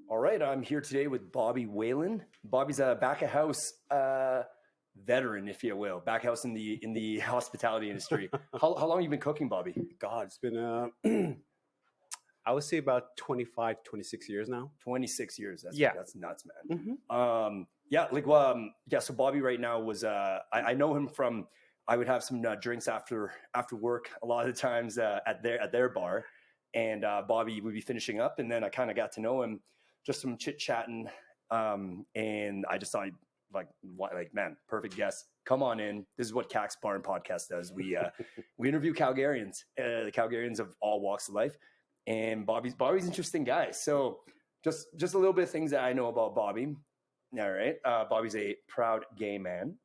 All right, I'm here today with Bobby Whalen. Bobby's a back of house veteran, if you will, back house in the hospitality industry. How long have you been cooking, Bobby? God, it's been I would say about 25, 26 years now. 26 years. That's nuts, man. So Bobby right now was I know him from I would have some drinks after work a lot of the times at their bar, and Bobby would be finishing up, and then I kind of got to know him, just some chit chatting, and I just thought man, perfect guest. Come on in. This is what Kaks Bar and Podcast does. We interview Calgarians, the Calgarians of all walks of life, and Bobby's an interesting guy. So just a little bit of things that I know about Bobby. All right, Bobby's a proud gay man,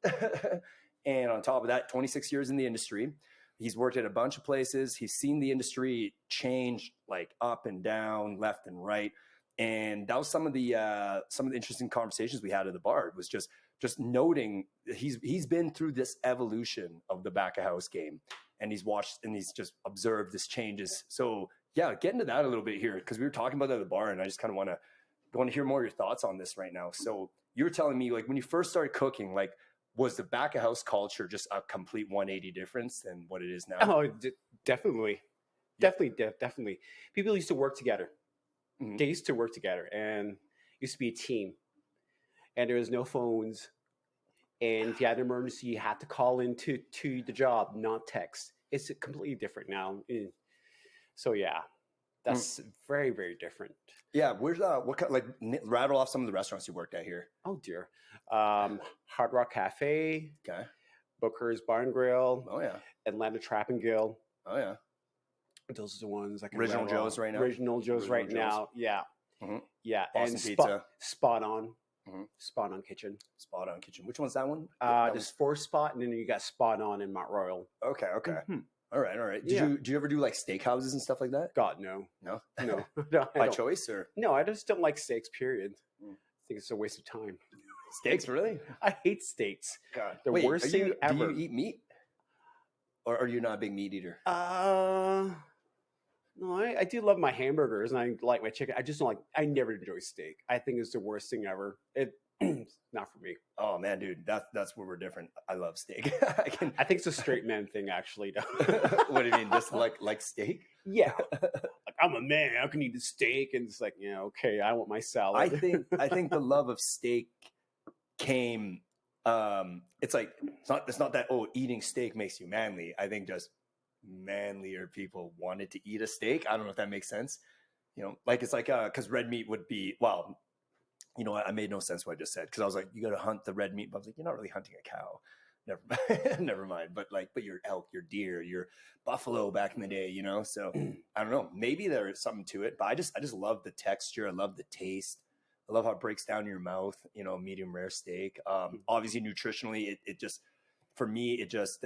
and on top of that, 26 years in the industry. He's worked at a bunch of places. He's seen the industry change like up and down, left and right. And that was some of the interesting conversations we had at the bar. It was just noting he's been through this evolution of the back of house game, and he's watched and he's just observed this changes. So yeah, get into that a little bit here, because we were talking about that at the bar, and I just kind of want to hear more of your thoughts on this right now. So you were telling me, like, when you first started cooking, like, was the back of house culture just a complete 180 difference than what it is now? Oh, definitely. Definitely. People used to work together. Mm-hmm. They used to work together, and it used to be a team, and there was no phones, and if you had an emergency, you had to call into the job, not text. It's completely different now. So yeah, that's very, very different. Yeah, where's what kind, like, rattle off some of the restaurants you worked at here? Oh dear, Hard Rock Cafe, okay, Booker's Bar and Grill, oh yeah, Atlanta Trap and Grill, oh yeah. Those are the ones I can Original Joe's right now. Original Joe's right now. Yeah. Mm-hmm. Yeah. Boston and Pizza. Spot on. Mm-hmm. Spot on Kitchen. Spot on Kitchen. Which one's that one? There's Four Spot, and then you got Spot on in Mount Royal. Okay. Mm-hmm. All right. Did you ever do like steakhouses and stuff like that? God, no. No? No. By choice, or? No, I just don't like steaks, period. I think it's a waste of time. Steaks, really? I hate steaks. God. The worst thing ever. Do you eat meat? Or are you not a big meat eater? No, I do love my hamburgers, and I like my chicken. I just don't I never enjoy steak. I think it's the worst thing ever. It's not for me. Oh man, dude, that's where we're different. I love steak. I think it's a straight man thing, actually. What do you mean? Just like steak? Yeah. Like, I'm a man. How can you eat a steak? And it's like, yeah, okay, I want my salad. I think the love of steak came. It's not that eating steak makes you manly. I think just manlier people wanted to eat a steak. I don't know if that makes sense. It's like because red meat would be, well, I made no sense what I just said, because I was like, you got to hunt the red meat, but I was like, you're not really hunting a cow. Never mind. But your elk, your deer, your buffalo back in the day, So I don't know. Maybe there is something to it, but I just love the texture. I love the taste. I love how it breaks down in your mouth. Medium rare steak. Obviously, nutritionally, it just, for me, it just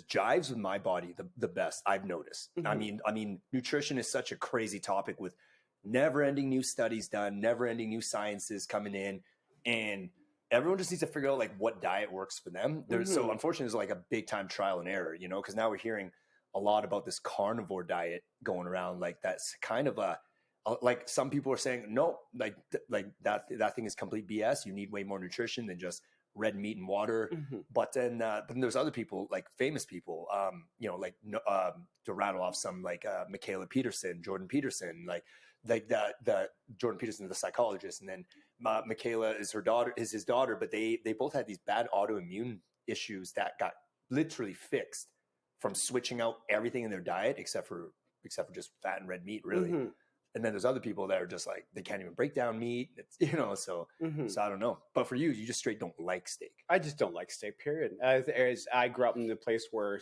jives with my body the best, I've noticed. Mm-hmm. I mean, nutrition is such a crazy topic, with never-ending new studies done, never-ending new sciences coming in, and everyone just needs to figure out like what diet works for them. So unfortunately, there's like a big-time trial and error, because now we're hearing a lot about this carnivore diet going around. Like, that's kind of like, some people are saying, no, like that thing is complete BS. You need way more nutrition than just red meat and water. Mm-hmm. But then there's other people, like famous people, to rattle off some, like Michaela Peterson, Jordan Peterson, like the Jordan Peterson, the psychologist, and then Michaela is his daughter, but they both had these bad autoimmune issues that got literally fixed from switching out everything in their diet except for just fat and red meat, really. Mm-hmm. And then there's other people that are just like, they can't even break down meat. It's, so I don't know. But for you just straight don't like steak. I just don't like steak, period. As I grew up in a place where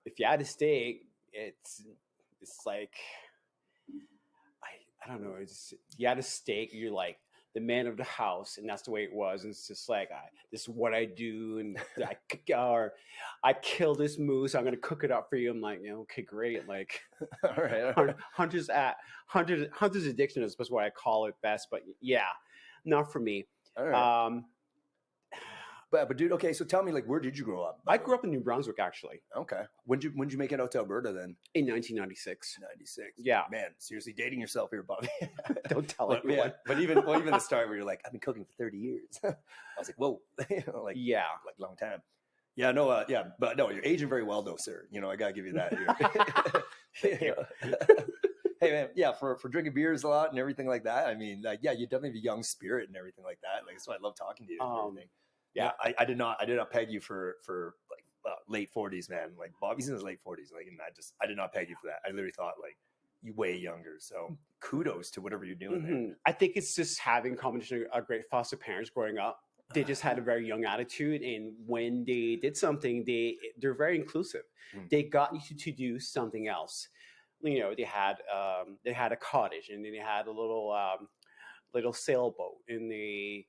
if you had a steak, it's like, I don't know. You had a steak, you're like the man of the house, and that's the way it was. And it's just like, this is what I do, and I kill this moose, I'm gonna cook it up for you. I'm like, okay, great. Like, all right. Hunter's addiction is what I call it best. But yeah, not for me. All right. But dude, okay. So tell me, like, where did you grow up? I grew up in New Brunswick, actually. Okay. When'd you make it out to Alberta then? In 1996. 96. Yeah. Man, seriously, dating yourself here, Bobby. Don't tell But, anyone. yeah, but even the start where you're like, I've been cooking for 30 years. I was like, whoa, like Yeah. like long time. Yeah, no, yeah, but no, you're aging very well though, sir. You know, I gotta give you that here. Hey man, yeah, for drinking beers a lot and everything like that. I mean, like, yeah, you definitely have a young spirit and everything like that. Like, that's why I love talking to you. And everything. Yeah, I did not peg you for like late 40s, man. Like Bobby's in his late 40s. Like, and I did not peg you for that. I literally thought like you way younger. So kudos to whatever you're doing there. I think it's just having combination of great foster parents growing up. They just had a very young attitude, and when they did something, they're very inclusive. They got you to do something else. You know, they had a cottage, and then they had a little sailboat, and they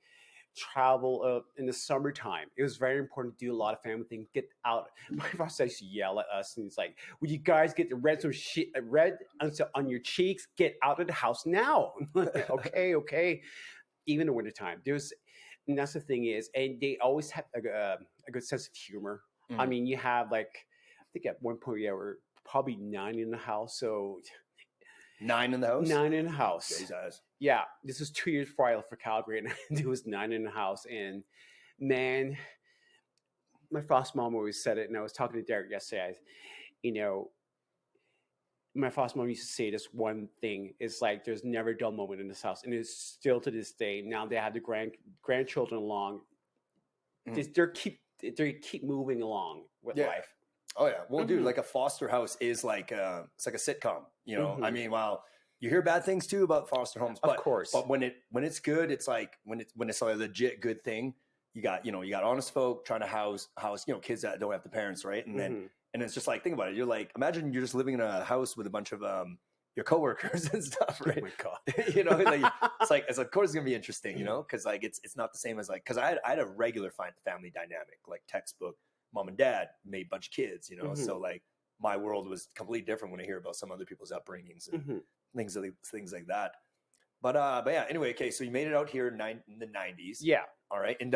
travel in the summertime. It was very important to do a lot of family things. Get out. My boss used to yell at us, and he's like, "Would you guys get the red on your cheeks? Get out of the house now!" okay. Even in the wintertime, and that's the thing is, and they always have a good sense of humor. I mean, you have like, I think at one point, we're probably 9 in the house. So 9 in the house? 9 in the house. Jesus. Yeah. This was 2 years before I left for Calgary, and it was 9 in the house. And man, my foster mom always said it. And I was talking to Derek yesterday. My foster mom used to say this one thing. It's like, there's never a dull moment in this house. And it's still to this day. Now they have the grandchildren along. They keep moving along with life. Oh yeah. Well, dude, like a foster house is like it's like a sitcom. You know, I mean, while you hear bad things too about foster homes, but of course, but when it's good, it's like when it's a legit good thing. You got honest folk trying to house kids that don't have the parents, right? And then and it's just like, think about it. You're like, imagine you're just living in a house with a bunch of your coworkers and stuff, right? Oh my god. You know, like it's of course it's gonna be interesting, you know, because like it's not the same as like, because I had a regular family dynamic, like textbook. Mom and dad made a bunch of kids, you know, so like my world was completely different when I hear about some other people's upbringings and things like that. But yeah, anyway, okay, so you made it out here in the 90s. Yeah. All right, and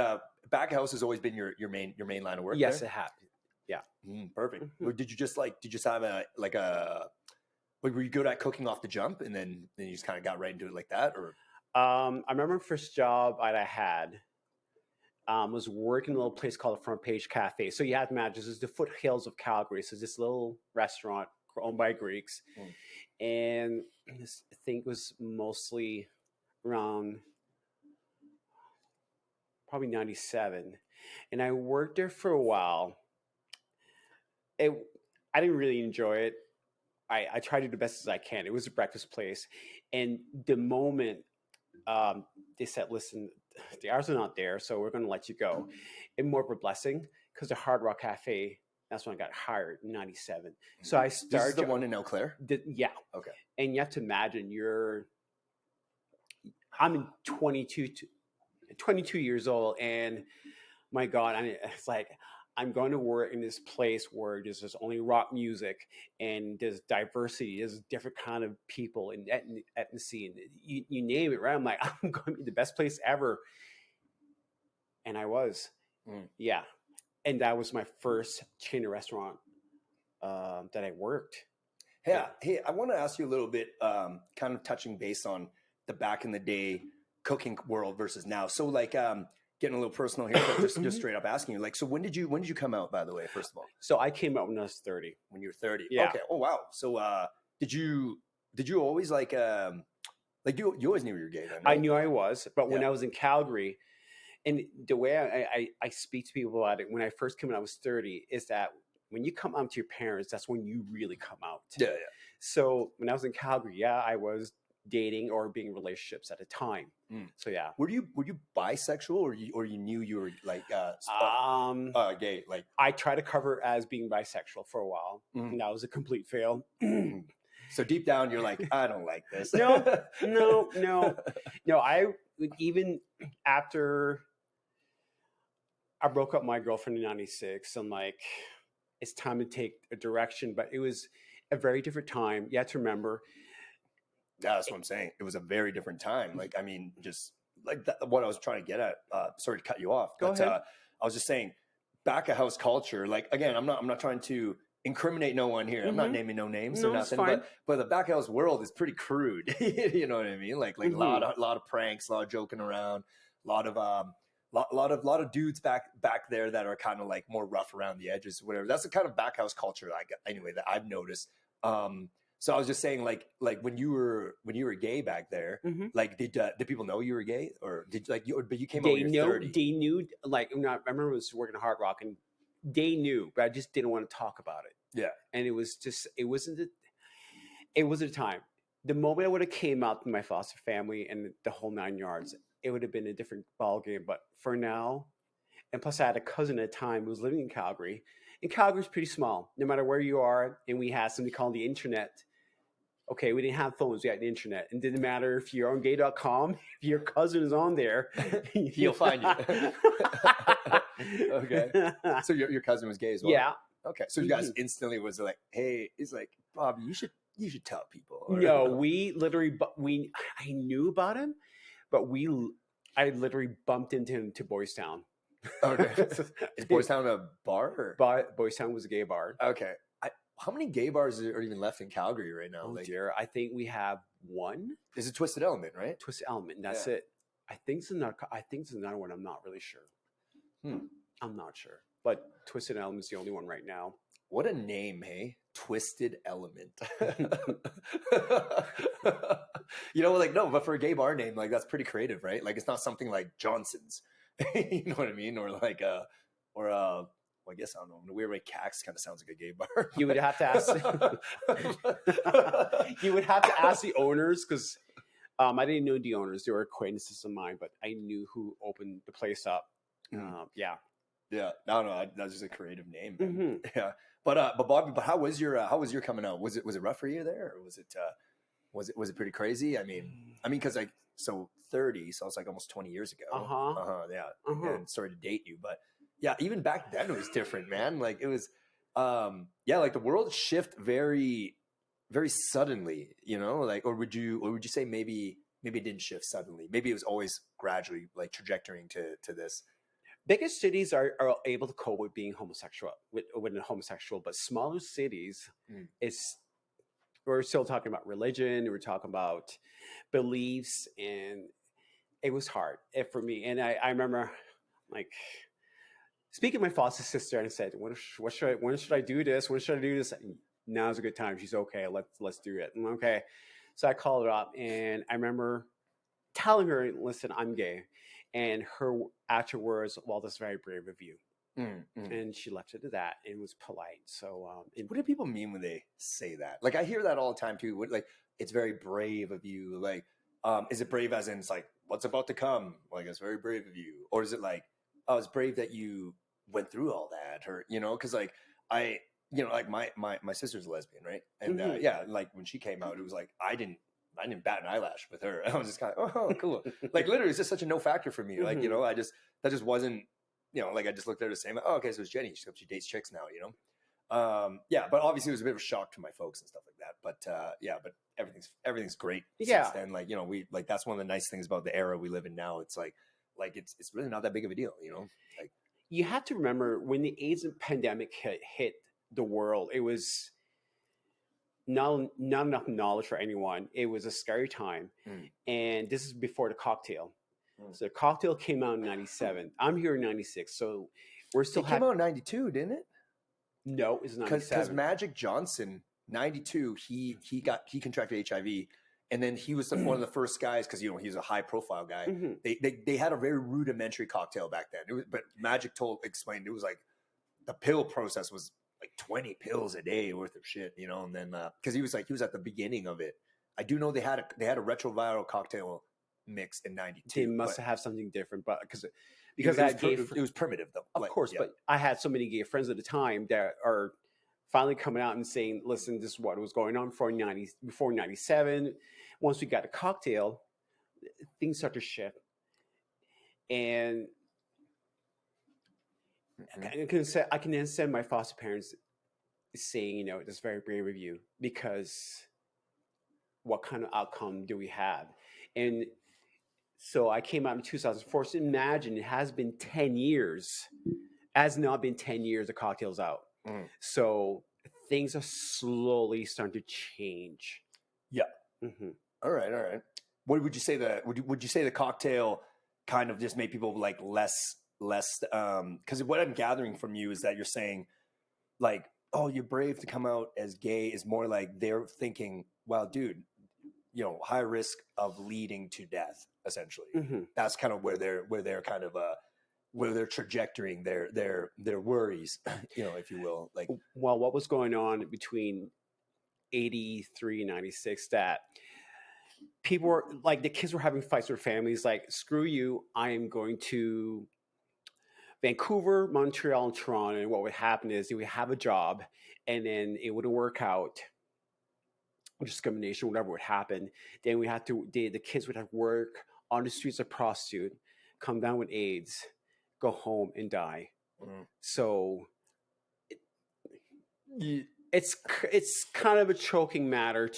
back house has always been your main line of work. Yes, there? it has. Yeah. Perfect. Did you just have were you good at cooking off the jump, and then you just kind of got right into it like that, or? I remember the first job I had. Was working in a little place called the Front Page Cafe. So you have to imagine, this is the foothills of Calgary. So this little restaurant owned by Greeks. And I think it was mostly around probably 97. And I worked there for a while. I didn't really enjoy it. I tried to do the best as I can. It was a breakfast place. And the moment they said, listen, the hours are not there, so we're going to let you go. And more of a blessing, because the Hard Rock Cafe, that's when I got hired in 97. So I started. This is the one in Eau Claire? Yeah. Okay. And you have to imagine, I'm 22 years old, and my God, it's like, I'm going to work in this place where there's only rock music, and there's diversity, there's different kind of people and ethnicity, and you name it, right? I'm like, I'm going to be the best place ever. And I was. Yeah. And that was my first chain of restaurant that I worked. Hey, I want to ask you a little bit, kind of touching base on the back in the day cooking world versus now. So like, getting a little personal here, but just straight up asking you, like, so when did you come out, by the way, first of all? So I came out when I was 30. When you were 30? Yeah. Okay. Oh, wow. So did you always like you always knew you were gay then, right? I knew I was, but when I was in Calgary, and the way I speak to people about it, when I first came out, I was 30, is that when you come out to your parents, that's when you really come out. Yeah. So when I was in Calgary, I was dating or being in relationships at a time. So yeah. Were you bisexual, or you knew you were like gay? Like, I tried to cover as being bisexual for a while, and that was a complete fail. So deep down, you're like, I don't like this. No. I even after I broke up with my girlfriend in 96, I'm like, it's time to take a direction. But it was a very different time. You have to remember. Yeah, that's what I'm saying. It was a very different time. Like, I mean, just like what I was trying to get at. Sorry to cut you off. Go ahead. I was just saying, back of house culture. Like again, I'm not trying to incriminate no one here. I'm not naming no names or No, it's nothing. fine. But the back of house world is pretty crude. You know what I mean? Like a lot of pranks, a lot of joking around, a lot of lot of dudes back there that are kind of like more rough around the edges, whatever. That's the kind of back house culture anyway that I've noticed. So I was just saying, like when you were gay back there, like did people know you were gay, or did but you came out when you were 30? They knew. Like, I remember I was working at Hard Rock, and they knew, but I just didn't want to talk about it. Yeah, and it wasn't a time. The moment I would have came out to my foster family and the whole 9 yards, it would have been a different ball game. But for now, and plus I had a cousin at the time who was living in Calgary, and Calgary's pretty small, no matter where you are. And we had something called the internet. Okay, we didn't have phones, we had the internet. And it didn't matter if you're on gay.com, if your cousin is on there, he'll find you. Okay. So your cousin was gay as well? Yeah. Okay. So you guys instantly was like, hey, he's like, Bobby, you should tell people. Or, no, we literally, I knew about him, but I literally bumped into him to Boys Town. Okay. Is Boys Town a bar? Boys Town was a gay bar. Okay. How many gay bars are even left in Calgary right now? Oh dear, I think we have one. Is it Twisted Element, right? Twisted Element, that's it. I think it's another one. I'm not really sure. I'm not sure, but Twisted Element is the only one right now. What a name, hey? Twisted Element. Like no, but for a gay bar name, like that's pretty creative, right? Like it's not something like Johnson's. You know what I mean? Or like I guess I don't know. In a weird way, Kaks kind of sounds like a gay bar. You would have to ask. You would have to ask the owners, because I didn't know the owners; they were acquaintances of mine. But I knew who opened the place up. Yeah. No, that's just a creative name. Yeah, but Bobby, how was your coming out? Was it rough for you there, or was it pretty crazy? I mean, because like 30, so it's like almost 20 years ago. Yeah. And sorry to date you, but. Yeah, even back then it was different, man. Like it was, like the world shift very, very suddenly, like, or would you say maybe it didn't shift suddenly? Maybe it was always gradually like trajectorying to this. Bigger cities are able to cope with being homosexual, with a homosexual, but smaller cities, we're still talking about religion, we're talking about beliefs, and it was hard for me. And I remember, like, speaking to my foster sister, and I said, when should I do this? When should I do this? Now's a good time. She's okay. Let's do it. Okay. So I called her up, and I remember telling her, listen, I'm gay. And her actual words, well, that's very brave of you. And she left it to that, and was polite. So what do people mean when they say that? Like I hear that all the time too. Like it's very brave of you. Like, is it brave as in it's like what's about to come? Like it's very brave of you. Or is it like, oh, it's brave that you went through all that, or because like like my sister's a lesbian, right? And like when she came out, it was like I didn't bat an eyelash with her. I was just kind of oh cool. Like literally, it's just such a no factor for me. Like that just wasn't like I just looked at her the same. Oh, okay, so it's Jenny. She dates chicks now, but obviously it was a bit of a shock to my folks and stuff like that. But everything's great since then. Like we like that's one of the nice things about the era we live in now. It's like it's really not that big of a deal, like. You have to remember when the AIDS pandemic hit the world, it was not enough knowledge for anyone. It was a scary time. And this is before the cocktail. So the cocktail came out in 97. I'm here in 96. So we're still came out in 92, didn't it? No, it's 97. Because Magic Johnson, 92, he contracted HIV. And then he was one of the first guys, because he was a high profile guy. They had a very rudimentary cocktail back then. But Magic explained it was like the pill process was like 20 pills a day worth of shit, And then because he was at the beginning of it. I do know they had a retroviral cocktail mix in 92. They must have something different, but because it was primitive though. Of course, but I had so many gay friends at the time that are finally coming out and saying, listen, this is what was going on before 97. Once we got a cocktail, things start to shift. And I can understand my foster parents saying, it's very brave of you, because what kind of outcome do we have? And So I came out in 2004. So imagine it has been 10 years. Has not been 10 years. The cocktail's out. Mm. So things are slowly starting to change. Yeah. Mm-hmm. All right. What would you say would you say the cocktail kind of just made people like less because what I'm gathering from you is that you're saying like, oh, you're brave to come out as gay is more like they're thinking, well, dude, high risk of leading to death, essentially. Mm-hmm. That's kind of where they're kind of where they're trajectorying their worries, if you will. Like, well, what was going on between 83 and 96 that people were like, the kids were having fights with families like, screw you, I am going to Vancouver, Montreal, and Toronto. And what would happen is they would have a job and then it wouldn't work out, discrimination, whatever would happen. Then the kids would have to work on the streets, a prostitute, come down with AIDS, go home and die. mm. So it's kind of a choking matter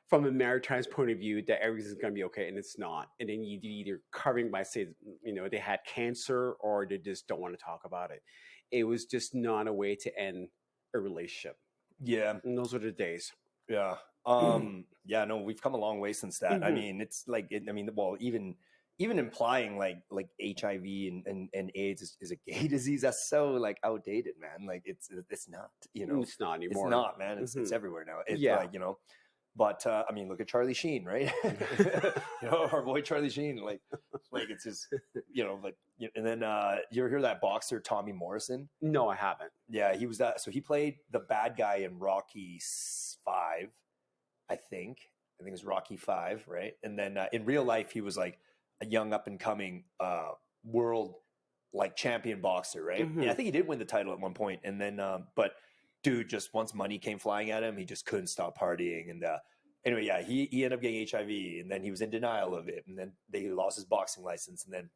from a maritime point of view that everything's going to be okay, and it's not. And then you either covering by say, they had cancer or they just don't want to talk about it. It was just not a way to end a relationship. Yeah. And those were the days. Yeah. Yeah, no, we've come a long way since that. Mm-hmm. I mean, it's like, well, even implying like HIV and AIDS is a gay disease. That's so like outdated, man. Like it's not, It's not anymore. It's not, man. It's everywhere now. It's like, but I mean, look at Charlie Sheen, right? Our boy Charlie Sheen, like it's just, and then you ever hear that boxer Tommy Morrison? No, I haven't. Yeah, he was that. So he played the bad guy in Rocky 5, I think. It was Rocky 5, right? And then in real life, he was like a young up and coming world like champion boxer, right? Mm-hmm. Yeah, I think he did win the title at one point, and then but dude, just once money came flying at him, he just couldn't stop partying. And anyway, yeah, he ended up getting HIV, and then he was in denial of it, and then they lost his boxing license, and then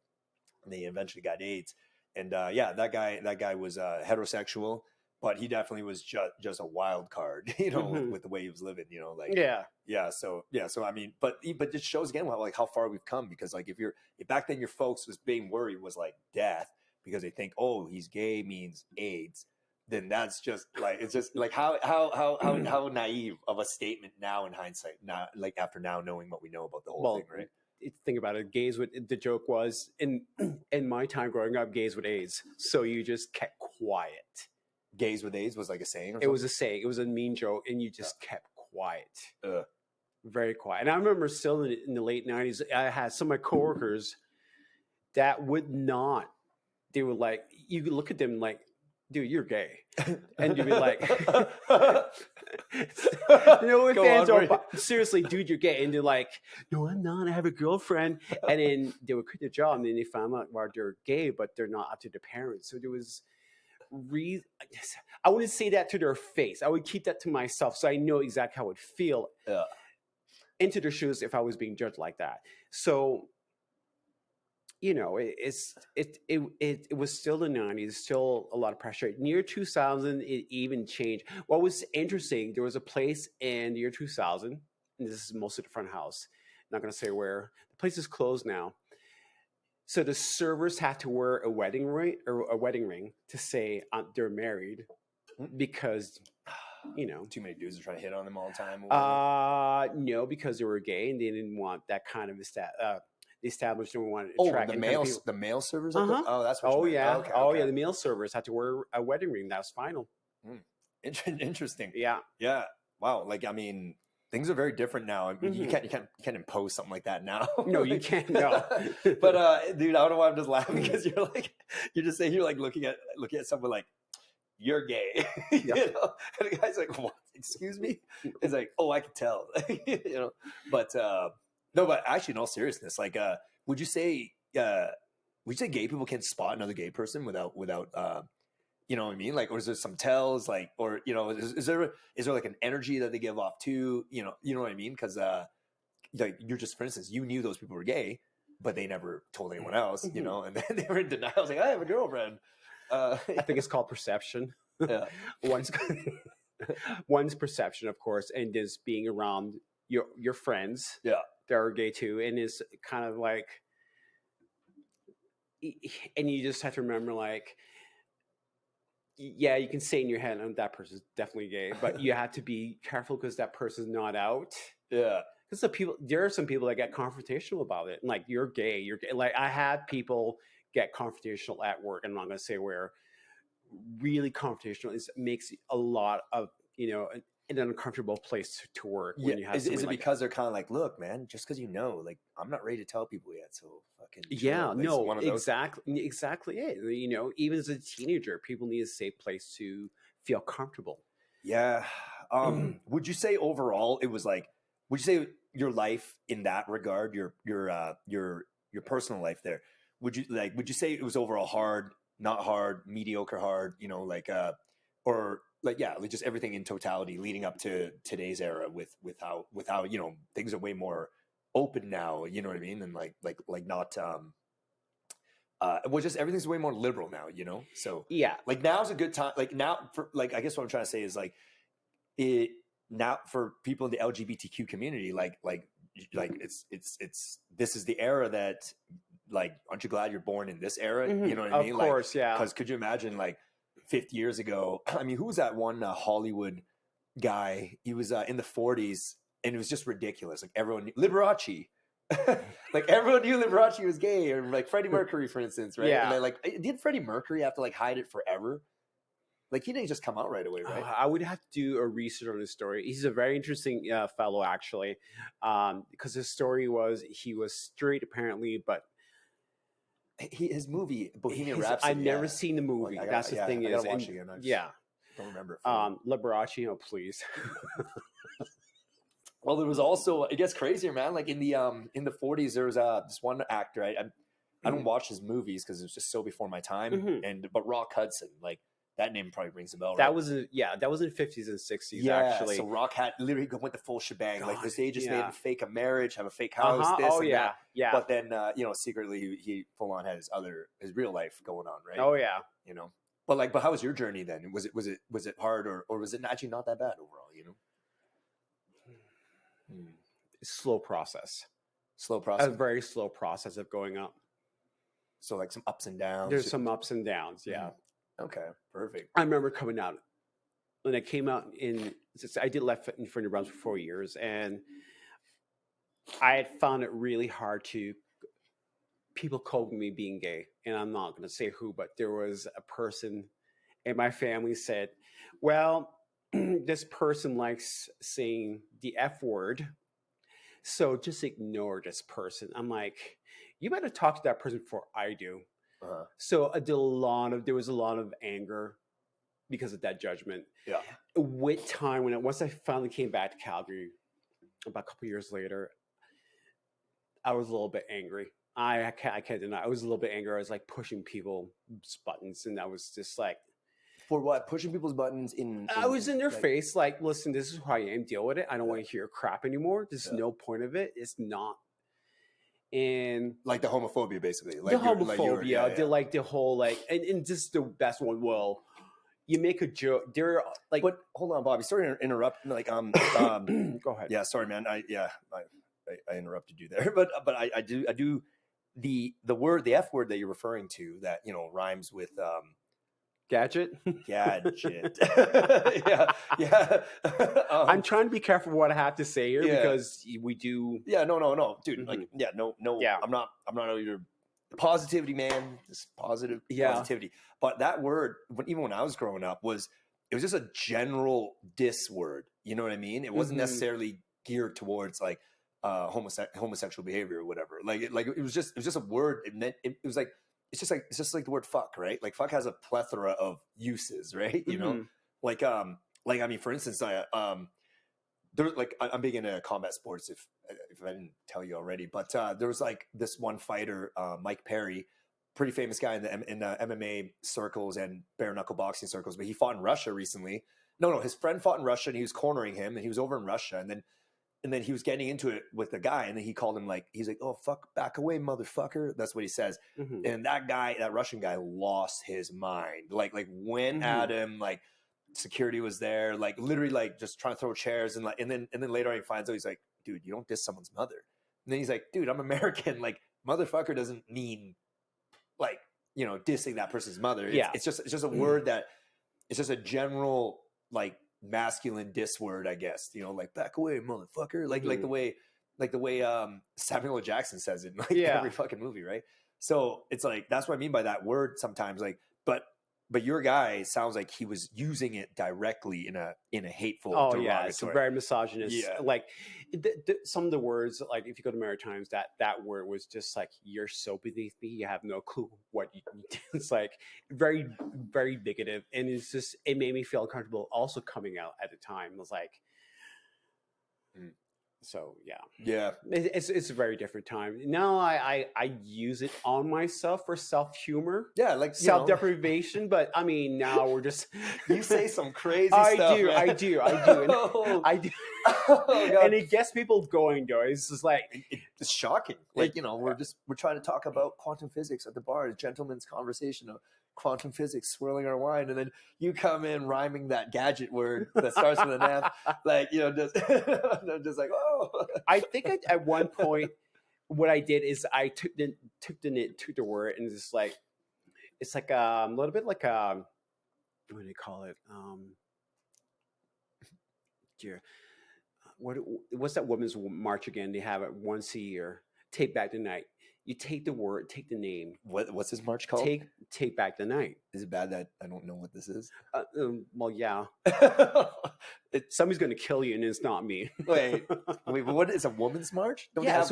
they eventually got AIDS. And that guy was heterosexual, but he definitely was just a wild card, Mm-hmm. with the way he was living, So I mean, but it shows again how far we've come, because like if back then your folks was being worried was like death because they think, oh, he's gay means AIDS. Then that's just like, it's just like how naive of a statement now in hindsight, now like after now knowing what we know about the whole thing, right? Think about it. The joke was in my time growing up, gays with AIDS. So you just kept quiet. Gays with AIDS was like a saying? Or it was a saying. It was a mean joke, and you just kept quiet. Very quiet. And I remember still in the late 90s, I had some of my coworkers that would not. They were like, you could look at them like, dude, you're gay. And you'd be like, fans are seriously, dude, you're gay. And they're like, no, I'm not. I have a girlfriend. And then they would quit their job, and then they found out they're gay, but they're not up to their parents. So there was I wouldn't say that to their face. I would keep that to myself, so I know exactly how it would feel into their shoes if I was being judged like that. So it was still the 90s, still a lot of pressure. Near 2000, it even changed. What was interesting, there was a place in the year 2000, and this is mostly the front house. I'm not going to say where. The place is closed now. So the servers had to wear a wedding ring to say they're married, because too many dudes are trying to hit on them all the time. No, because they were gay and they didn't want that kind of the establishment wanted to attract the male servers. Oh, that's what. Oh, you yeah. Okay, oh, yeah. The male servers had to wear a wedding ring. That was final. Interesting. Yeah. Yeah. Wow. Like, I mean, things are very different now. I mean, you can't impose something like that now. No, you can't. No. But dude, I don't know why I'm just laughing, because you're just saying, you're like looking at someone like, you're gay. Yeah. And the guy's like, what? Excuse me? It's like, oh, I can tell. But no, but actually, in all seriousness, like, would you say gay people can spot another gay person without you know what I mean? Like, or is there some tells, like, or is there like an energy that they give off too? You know what I mean? Because like, you're just, for instance, you knew those people were gay, but they never told anyone else, and then they were in denial. I was like, I have a girlfriend. I think it's called perception. Yeah. One's perception, of course, and just being around your friends. Yeah. are gay too, and it's kind of like, and you just have to remember, like, yeah, you can say in your head, oh, that person's definitely gay, but you have to be careful because that person's not out. Yeah. Because there are some people that get confrontational about it, and like, you're gay, you're gay. Like, I had people get confrontational at work, and I'm not going to say where. Really confrontational makes a lot of, an uncomfortable place to work when you have is it like, because they're kind of like, look, man, just because like, I'm not ready to tell people yet, so fucking chill. yeah, Like, no, one of those exactly it. Even as a teenager, people need a safe place to feel comfortable. Yeah. Would you say overall it was like, would you say your life in that regard, your personal life there, would you say it was overall hard, not hard, mediocre hard, or like, yeah, like just everything in totality leading up to today's era with how things are way more open now, you know what I mean? And like not well, just everything's way more liberal now, so Yeah, like now's a good time, like now for like, I guess what I'm trying to say is like, it now for people in the LGBTQ community, like it's this is the era that, like, aren't you glad you're born in this era? mm-hmm. You know what I mean? Of course, like, yeah. Because could you imagine like 50 years ago? I mean, who was that one Hollywood guy? He was in the 40s, and it was just ridiculous. Like everyone, Liberace. Like everyone knew Liberace was gay, or like Freddie Mercury, for instance, right? Yeah. And then, like, did Freddie Mercury have to like hide it forever? Like, he didn't just come out right away, right? I would have to do a research on his story. He's a very interesting fellow, actually, because his story was he was straight apparently, but His movie Bohemian Rhapsody. I've never seen the movie. Like, that's the thing. I gotta watch it again. Yeah, don't remember it. Liberace, please. Well, there was also, it gets crazier, man. Like in the 40s, there was this one actor. I don't watch his movies because it was just so before my time. Mm-hmm. But Rock Hudson, like, that name probably rings a bell. That right? was in the 50s and 60s. Yeah, actually. So Rock had literally went the full shebang. God, like, they just made him fake a marriage, have a fake Uh-huh. house. This Oh and yeah, that. yeah. But then secretly he full on had his real life going on, right? Oh yeah. But how was your journey then? Was it hard, or was it actually not that bad overall? Slow process. Slow process. A very slow process of going up. So like some ups and downs. There's some ups and downs. Yeah. Okay. Perfect. I remember coming out when I came out I did Left in Front of Browns for 4 years, and I had found it really hard to people called me being gay, and I'm not going to say who, but there was a person in my family said, well, this person likes saying the F word, so just ignore this person. I'm like, you better talk to that person before I do. Uh-huh. So there was a lot of anger because of that judgment. Yeah. With time, once I finally came back to Calgary, about a couple years later, I was a little bit angry. I can't deny. I was a little bit angry. I was like pushing people's buttons, and I was just like, for what? Pushing people's buttons I was in their face, like, listen, this is who I am. Deal with it. I don't want to hear crap anymore. There's no point of it. It's not. And like the homophobia, basically. Like the homophobia, like the whole and just the best one. Well, you make a joke. They're like, but hold on, Bobby. Sorry to interrupt. Like, go ahead. Yeah, sorry, man. I interrupted you there, but I do the F word that you're referring to that rhymes with gadget. Gadget. yeah. I'm trying to be careful what I have to say here because we do. Yeah, no, dude. Mm-hmm. Like, no. Yeah. I'm not your positivity, man. This positivity. But that word, even when I was growing up, it was just a general diss word. You know what I mean? It wasn't necessarily geared towards like homosexual behavior or whatever. Like it was just a word, and then it was like. It's just like the word fuck, right? Like fuck has a plethora of uses, right? You know, like I mean, for instance, I'm big into combat sports. If I didn't tell you already, but there was like this one fighter, Mike Perry, pretty famous guy in the MMA circles and bare knuckle boxing circles, but he fought in Russia recently. No, his friend fought in Russia, and he was cornering him, and he was over in Russia, and then he was getting into it with the guy, and then he called him he's like, oh, fuck, back away, motherfucker. That's what he says. And that Russian guy lost his mind. Like went at him, like security was there, like literally like just trying to throw chairs and then later on he finds out, he's like, dude, you don't diss someone's mother. And then he's like, dude, I'm American. Like, motherfucker doesn't mean like, you know, dissing that person's mother. It's just a word that it's just a general like masculine diss word, I guess. You know, like back away, motherfucker. Like the way Samuel L. Jackson says it in like every fucking movie, right? So it's like that's what I mean by that word sometimes. Like, but your guy sounds like he was using it directly in a hateful. Oh yeah, it's very misogynist. Yeah. Like some of the words, like if you go to Maritimes, that word was just like, you're so beneath me, you have no clue what you do. It's like very, very bigoted, and it's just it made me feel uncomfortable. Also coming out at the time, it was like. So yeah, it's a very different time. Now I use it on myself for self humor, like self deprivation. But I mean, now we're just you say some crazy stuff. I do, and it gets people going. Though it's just like it's shocking. Like we're trying to talk about quantum physics at the bar, a gentleman's conversation of quantum physics, swirling our wine, and then you come in rhyming that gadget word that starts with an F, like just like I think at one point what I did is I took the word and it's like a little bit like what do they call it? What's that women's march again? They have it once a year. Take Back the Night. You take the word, take the name. What's this march called? Take Back the Night. Is it bad that I don't know what this is? Well, yeah. Somebody's going to kill you, and it's not me. wait, what is a women's march? Don't it's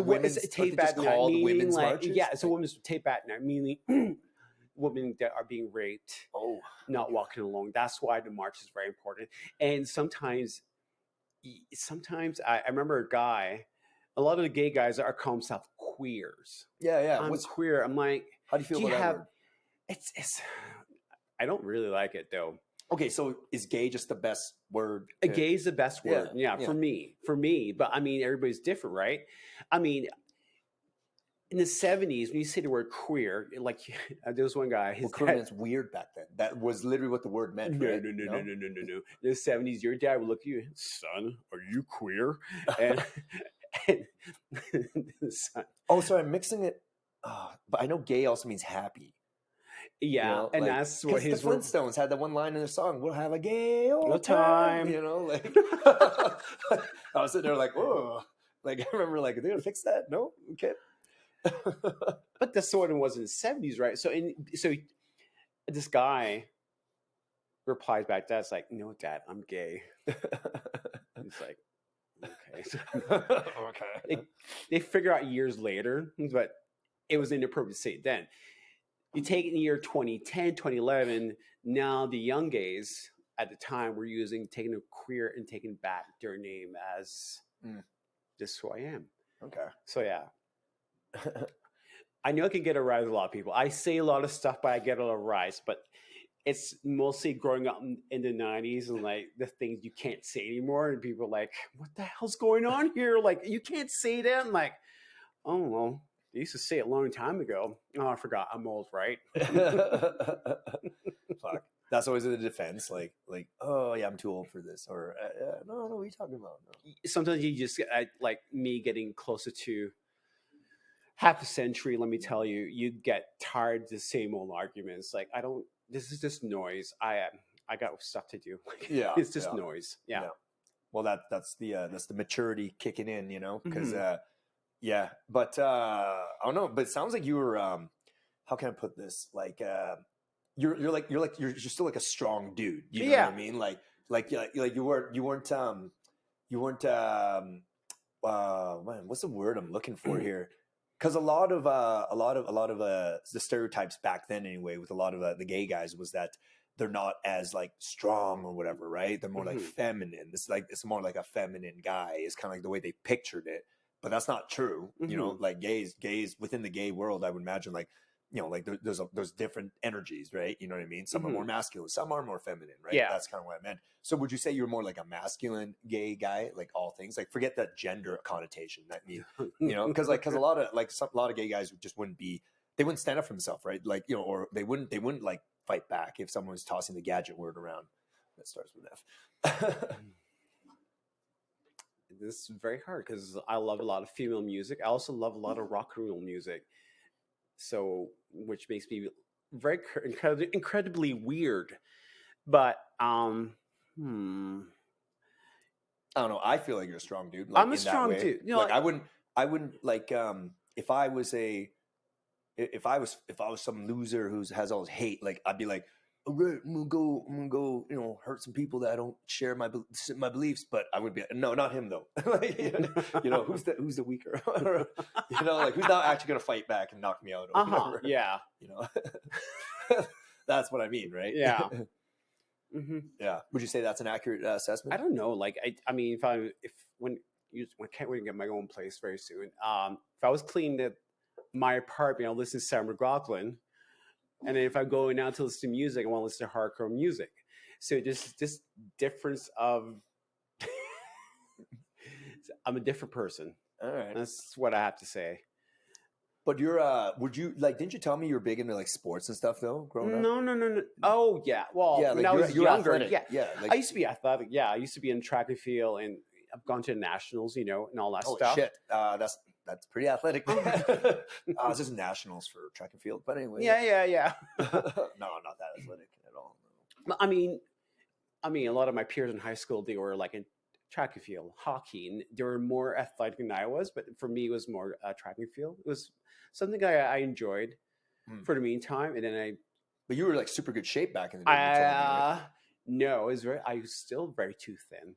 Take Back the Night. Women's marches? Yeah, it's a women's Take Back the Night, meaning women that are being raped, not walking alone. That's why the march is very important. And sometimes I remember a guy. A lot of the gay guys are call themselves queers. Yeah. I'm queer. I'm like, how do you feel about that word? It's. I don't really like it though. Okay, so is gay just the best word? Gay is the best word. Yeah, for me. But I mean, everybody's different, right? I mean, in the 70s, when you say the word queer, like there was one guy. Queer meant weird back then. That was literally what the word meant. No. In the 70s, your dad would look at you, son, are you queer? And sorry, I'm mixing it. But I know gay also means happy. Yeah, and like, that's what the Flintstones had that one line in their song. We'll have a gay old time. Like I was sitting there like, whoa. Like I remember like, are they gonna fix that? No? Okay. But the sort of was in the 70s, right? So this guy replies back, that's like, no, Dad, I'm gay. It's like, okay. They figure out years later, but it was inappropriate to say it then. You take it in the year 2010, 2011, now the young gays at the time were taking a queer and taking back their name as this is who I am. Okay. So yeah. I know I can get a rise with a lot of people. I say a lot of stuff, but I get a lot of rise. But it's mostly growing up in the 90s and like the things you can't say anymore. And people are like, what the hell's going on here? Like, you can't say that. I'm like, oh, well, they used to say it a long time ago. Oh, I forgot. I'm old, right? Fuck. That's always the defense. Like, oh yeah, I'm too old for this. Or no, what are you talking about? No. Sometimes you just like me getting closer to half a century. Let me tell you, you get tired of the same old arguments. Like, this is just noise. I got stuff to do. Yeah, it's just noise. Yeah. Well, that's the maturity kicking in, because yeah. But I don't know. But it sounds like you were how can I put this? Like you're still like a strong dude. You know what I mean? Like you weren't man, what's the word I'm looking for here? Because a lot of the stereotypes back then, anyway, with a lot of the gay guys was that they're not as like strong or whatever, right? They're more like feminine. It's more like a feminine guy. Is kind of like the way they pictured it, but that's not true. Like gays within the gay world, I would imagine like like there's different energies, right? You know what I mean? Some are more masculine, some are more feminine, right? Yeah, that's kind of what I meant. So would you say you're more like a masculine gay guy, like all things? Like forget that gender connotation. That means because a lot of gay guys just wouldn't stand up for themselves, right? Like or they wouldn't like fight back if someone was tossing the gadget word around that starts with F. this is very hard because I love a lot of female music. I also love a lot of rock and roll music. So, which makes me very incredibly weird. But I don't know. I feel like you're a strong dude. Like, I'm a in that strong way. dude. You know, like I wouldn't like if I was some loser who has all this hate, like I'd be like, all right, I'm gonna go, hurt some people that don't share my beliefs. But I would be no, not him though. Like, who's the weaker? Like who's not actually gonna fight back and knock me out? Or whatever. Yeah. That's what I mean, right? Yeah. Yeah. Would you say that's an accurate assessment? I don't know. Like, I mean, when I can't wait to get my own place very soon. If I was cleaning my apartment, I'll listen to Sarah McLachlan. And then if I go out to listen to music, I want to listen to hardcore music. So just difference of, I'm a different person. All right. That's what I have to say. But didn't you tell me you were big into like sports and stuff though, growing up? No. Oh yeah. Well, yeah, when I was younger, athletic. yeah. Like, I used to be athletic. Yeah. I used to be in track and field, and I've gone to the nationals, and all that holy stuff. Shit. That's pretty athletic. It's just nationals for track and field. But anyway. Yeah. No, not that athletic at all. No. I mean, a lot of my peers in high school, they were like in track and field, hockey, and they were more athletic than I was. But for me, it was more track and field. It was something I enjoyed for the meantime. And then But you were like super good shape back in the day. Right? No, I was still very too thin.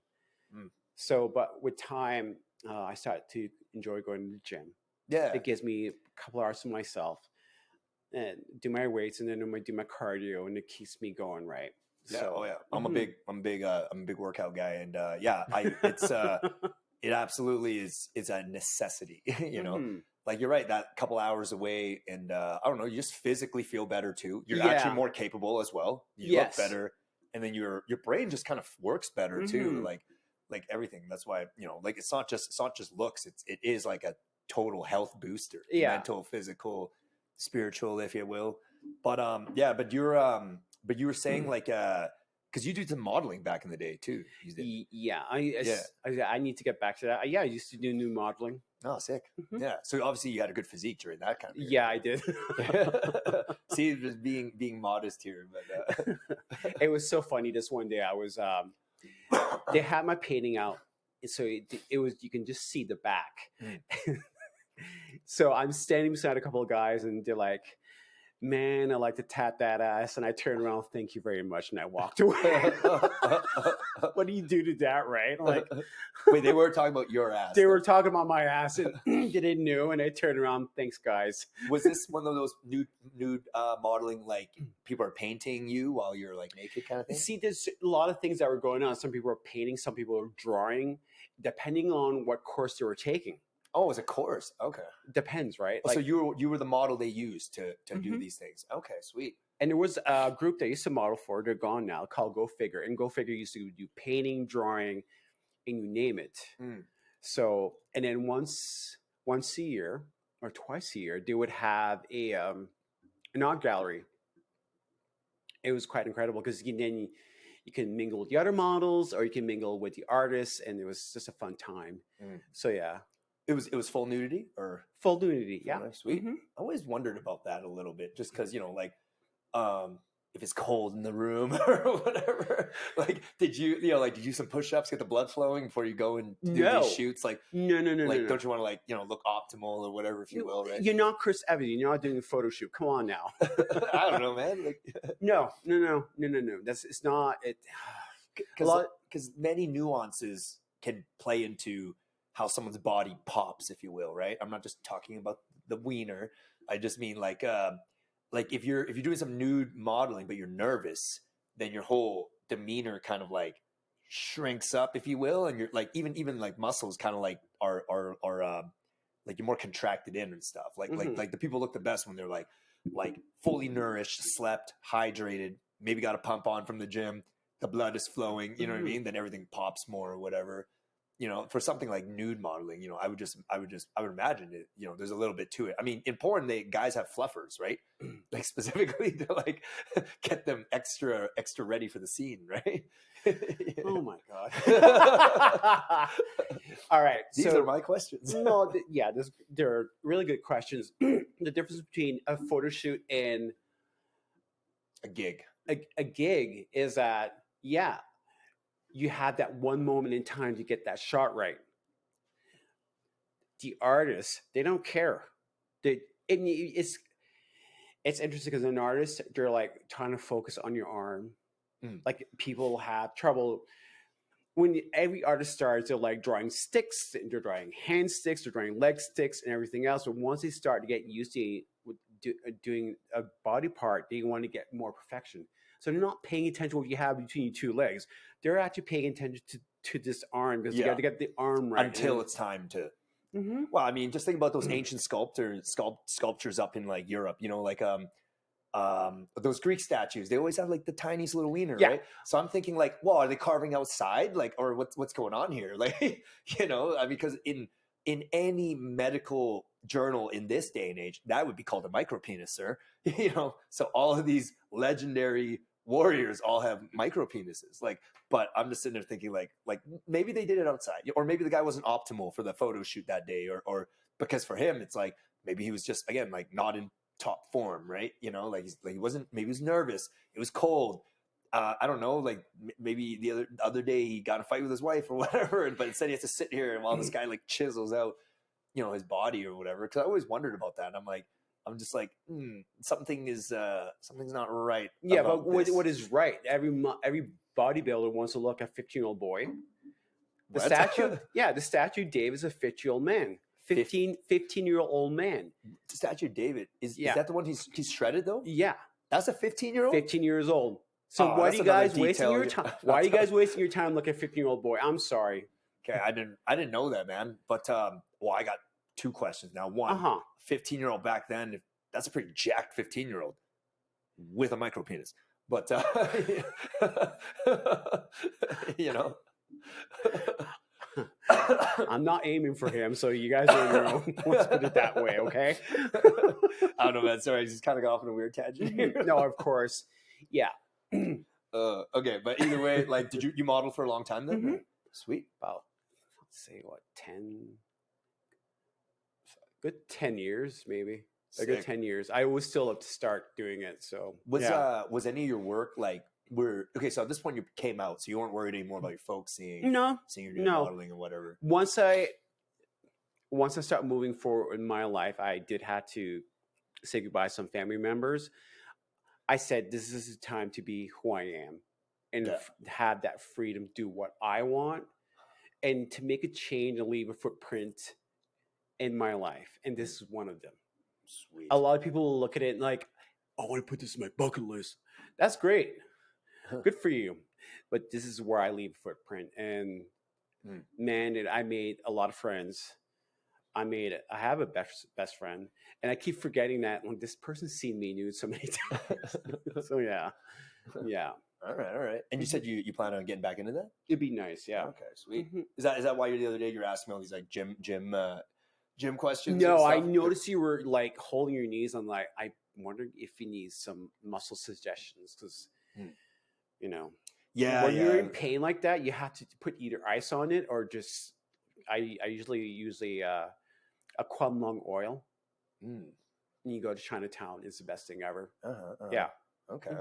So, but with time, I started to enjoy going to the gym. Yeah. It gives me a couple hours to myself and do my weights, and then I do my cardio, and it keeps me going right. Yeah. So, Oh yeah. I'm a big workout guy, and it absolutely is a necessity. Like you're right, that couple hours away, and I don't know, you just physically feel better too. You're actually more capable as well. You look better, and then your brain just kind of works better too. Like everything. That's why like it's not just looks. It is like a total health booster. Yeah. Mental, physical, spiritual, if you will. But but you were saying like because you did some modeling back in the day too. You did. Yeah, I need to get back to that. I used to do new modeling. Oh, sick. Yeah. So obviously you had a good physique during that kind of period. Yeah, I did. See, just being modest here, but it was so funny. This one day I was they had my painting out, so it was, you can just see the back. So I'm standing beside a couple of guys, and they're like, man, I like to tap that ass. And I turned around, thank you very much. And I walked away. What do you do to that, right? Like, wait, they were talking about your ass. They were talking about my ass, and they didn't know. And I turned around, thanks, guys. Was this one of those nude modeling, like people are painting you while you're like naked kind of thing? See, there's a lot of things that were going on. Some people were painting, some people were drawing, depending on what course they were taking. Oh, it's a course. Okay. Depends, right? Oh, like, so you were the model they used to do these things. Okay, sweet. And there was a group that I used to model for. They're gone now, called Go Figure. And Go Figure used to do painting, drawing, and you name it. So, and then once a year or twice a year, they would have an art gallery. It was quite incredible because then you can mingle with the other models, or you can mingle with the artists, and it was just a fun time. So yeah. It was full nudity or full nudity, yeah. Sweet. I always wondered about that a little bit, just because like if it's cold in the room or whatever. Like, did you do some push-ups, get the blood flowing before you go and do these shoots? Like, no. Like, don't you want to look optimal or whatever, if you will, right? You're not Chris Evans. You're not doing a photo shoot. Come on now. I don't know, man. Like, no. It's not it. Because many nuances can play into how someone's body pops, if you will, right? I'm not just talking about the wiener. I just mean like if you're doing some nude modeling but you're nervous, then your whole demeanor kind of like shrinks up, if you will, and you're like even like muscles kind of like are like you're more contracted in and stuff. Like the people look the best when they're like fully nourished, slept, hydrated, maybe got a pump on from the gym, the blood is flowing, you know what I mean? Then everything pops more or whatever. you know, for something like nude modeling, you know, I would imagine it, you know, there's a little bit to it. I mean, in porn, guys have fluffers, right? Like specifically to like get them extra ready for the scene, right? Oh my God. All right. These are my questions. No, they're really good questions. The difference between a photo shoot and a gig. A gig is that, yeah, you have that one moment in time to get that shot right. The artists, they don't care. It's interesting because an artist, they're like trying to focus on your arm. Like people have trouble when every artist starts. They're like drawing sticks, they're drawing hand sticks, they're drawing leg sticks, and everything else. But once they start to get used to doing a body part, they want to get more perfection. So they're not paying attention to what you have between your two legs. They're actually paying attention to this arm because you got to get the arm right until it's time to. Well, I mean, just think about those ancient sculptures up in like Europe. You know, like those Greek statues. They always have like the tiniest little wiener, right? So I'm thinking like, well, are they carving outside, like, or what's going on here? Like, you know, because in any medical journal in this day and age, that would be called a micropenis, sir. You know, so all of these legendary warriors all have micropenises. Like, but I'm just sitting there thinking like maybe they did it outside, or maybe the guy wasn't optimal for the photo shoot that day, or because for him it's like maybe he was just, again, like not in top form, right? You know, like he wasn't, maybe he was nervous, it was cold. I don't know, like maybe the other day he got in a fight with his wife or whatever, but instead he has to sit here and while this guy like chisels out, you know, his body or whatever. Because I always wondered about that. And I'm just like, something's not right. Yeah, but what is right? Every bodybuilder wants to look a 15-year-old boy. The statue Dave is a 50-year-old man. 15-year-old man. The statue David is that the one he's shredded though? Yeah, that's a 15-year-old. 15 years old. So why are you guys wasting your time? Why are you guys wasting your time looking at a 15-year-old boy? I'm sorry. Okay, I didn't know that, man. But well, I got two questions now. One, 15-year-old back then, that's a pretty jacked 15-year-old with a micro penis. But you know, I'm not aiming for him, so you guys are your own. Let's put it that way, okay? I don't know, man. Sorry, I just kind of got off on a weird tangent here. No, of course, yeah. Okay, but either way, like, did you model for a long time then? Sweet. About, let's say, what, 10 years, maybe. A good 10 years. I was still up to start doing it. So was any of your work like so at this point you came out, so you weren't worried anymore about your folks seeing you're doing modeling or whatever? Once I started moving forward in my life, I did have to say goodbye to some family members. I said, this is the time to be who I am and have that freedom, do what I want, and to make a change and leave a footprint in my life. And this is one of them. Sweet. A lot of people will look at it and like, I want to put this in my bucket list. That's great. Good for you. But this is where I leave a footprint. And man, I made a lot of friends. I have a best friend. And I keep forgetting that when this person's seen me nude so many times. So yeah. All right. And you said you plan on getting back into that? It'd be nice, yeah. Okay, sweet. Is that why the other day you're asking me all these like gym questions? No, I noticed you were like holding your knees. I'm like, I wondered if you need some muscle suggestions because, you know, when you're in pain like that, you have to put either ice on it or just. I usually use a Kwun Lung oil. And you go to Chinatown. It's the best thing ever. Yeah. Okay.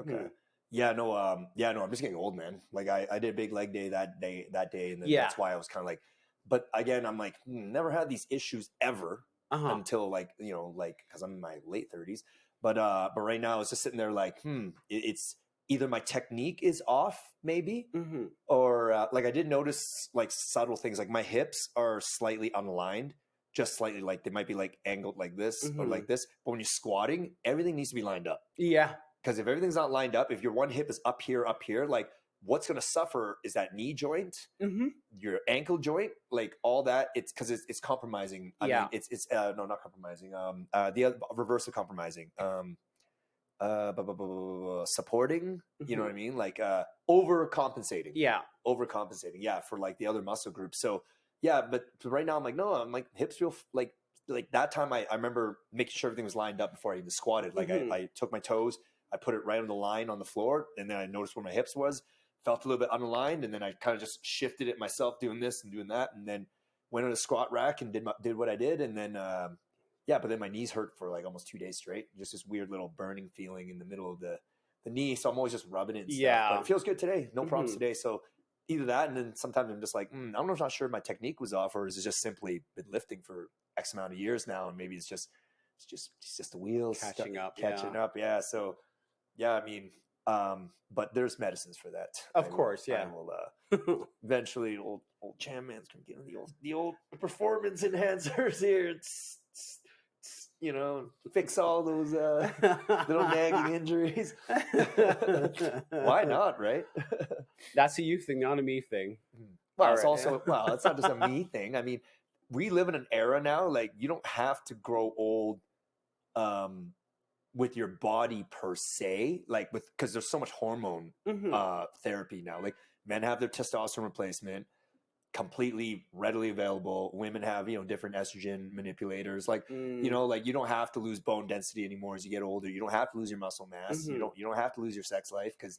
Yeah, no. I'm just getting old, man. Like I did a big leg day that day, and then that's why I was kind of like. But again, I'm like, never had these issues ever until like, you know, like, because I'm in my late 30s. But right now it's just sitting there like, it's either my technique is off maybe, or like I did notice like subtle things, like my hips are slightly unaligned, just slightly, like they might be like angled like this or like this. But when you're squatting, everything needs to be lined up. Yeah. Because if everything's not lined up, if your one hip is up here, like, what's going to suffer is that knee joint, your ankle joint, like all that. It's because it's compromising. I mean, it's no, not compromising. The other reverse of compromising. Supporting. You know what I mean? Like overcompensating. Yeah, overcompensating. Yeah, for like the other muscle groups. So yeah, but right now I'm like, no, I'm like hips feel like that time I remember making sure everything was lined up before I even squatted. Like I took my toes, I put it right on the line on the floor, and then I noticed where my hips was, felt a little bit unaligned, and then I kind of just shifted it myself, doing this and doing that, and then went on a squat rack and did what I did, and then yeah, but then my knees hurt for like almost 2 days straight. Just this weird little burning feeling in the middle of the knee, so I'm always just rubbing it and stuff. But it feels good today, no problems today. So either that, and then sometimes I'm just like, I'm not sure my technique was off, or is it just simply been lifting for X amount of years now, and maybe it's just the wheels catching up. Yeah. So yeah, I mean, but there's medicines for that. Of course, yeah. I will eventually old Chan Man's gonna get the old performance enhancers here. It's you know, fix all those little nagging injuries. Why not, right? That's a you thing, not a me thing. Well, it's also it's not just a me thing. I mean, we live in an era now, like you don't have to grow old with your body per se, like because there's so much hormone therapy now. Like men have their testosterone replacement completely readily available. Women have, different estrogen manipulators. Like, like you don't have to lose bone density anymore as you get older. You don't have to lose your muscle mass. You don't have to lose your sex life because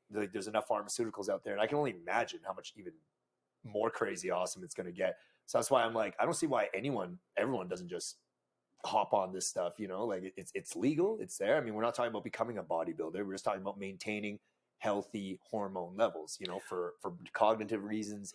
there's enough pharmaceuticals out there. And I can only imagine how much even more crazy awesome it's going to get. So that's why I'm like, I don't see why everyone doesn't just hop on this stuff, like it's legal. It's there. I mean, we're not talking about becoming a bodybuilder. We're just talking about maintaining healthy hormone levels, for cognitive reasons,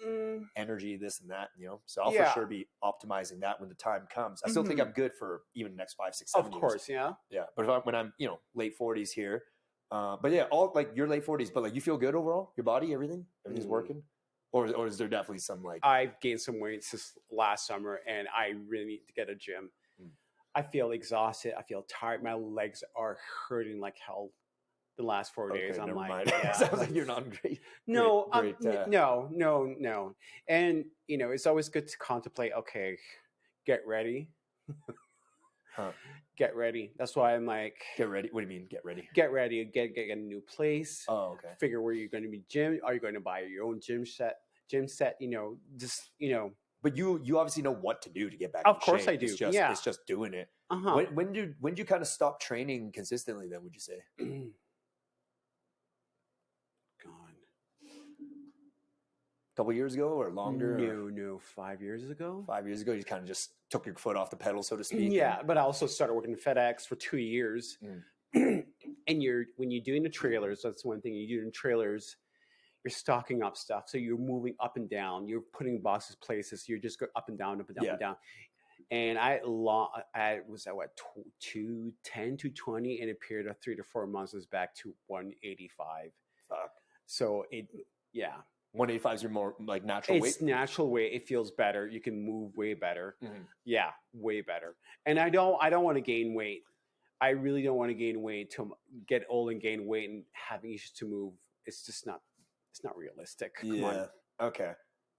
energy, this and that, so I'll for sure be optimizing that when the time comes. I still think I'm good for even the next 5, 6, 7 years. Of course. Yeah. But when I'm, late 40s here, but yeah, all like your late 40s, but like you feel good overall, your body, everything's working, or is there definitely some like I've gained some weight since last summer and I really need to get a gym. I feel exhausted. I feel tired. My legs are hurting like hell. The last 4 days, I'm like, sounds like you're not great. No, no. And it's always good to contemplate. Okay, get ready. Get ready. That's why I'm like, get ready. What do you mean, get ready? Get ready. Get a new place. Oh, okay. Figure where you're going to be gym. Are you going to buy your own gym set? But you obviously know what to do to get back. Of in course, shape. I do. It's just doing it. When did you kind of stop training consistently? Then would you say? Couple years ago or longer? No, 5 years ago. 5 years ago, you kind of just took your foot off the pedal, so to speak. Yeah, but I also started working in FedEx for 2 years. And when you're doing the trailers, that's one thing you do in trailers. You're stocking up stuff, so you're moving up and down. You're putting boxes places. You're just going up and down, and down. And I was at what 210, 220 in a period of 3 to 4 months. Was back to 185. Fuck. So 185 is your more like natural weight? It's natural weight. It feels better. You can move way better. Yeah, way better. And I don't want to gain weight. I really don't want to gain weight to get old and gain weight and having issues to move. It's just not. It's not realistic. Come on. Okay.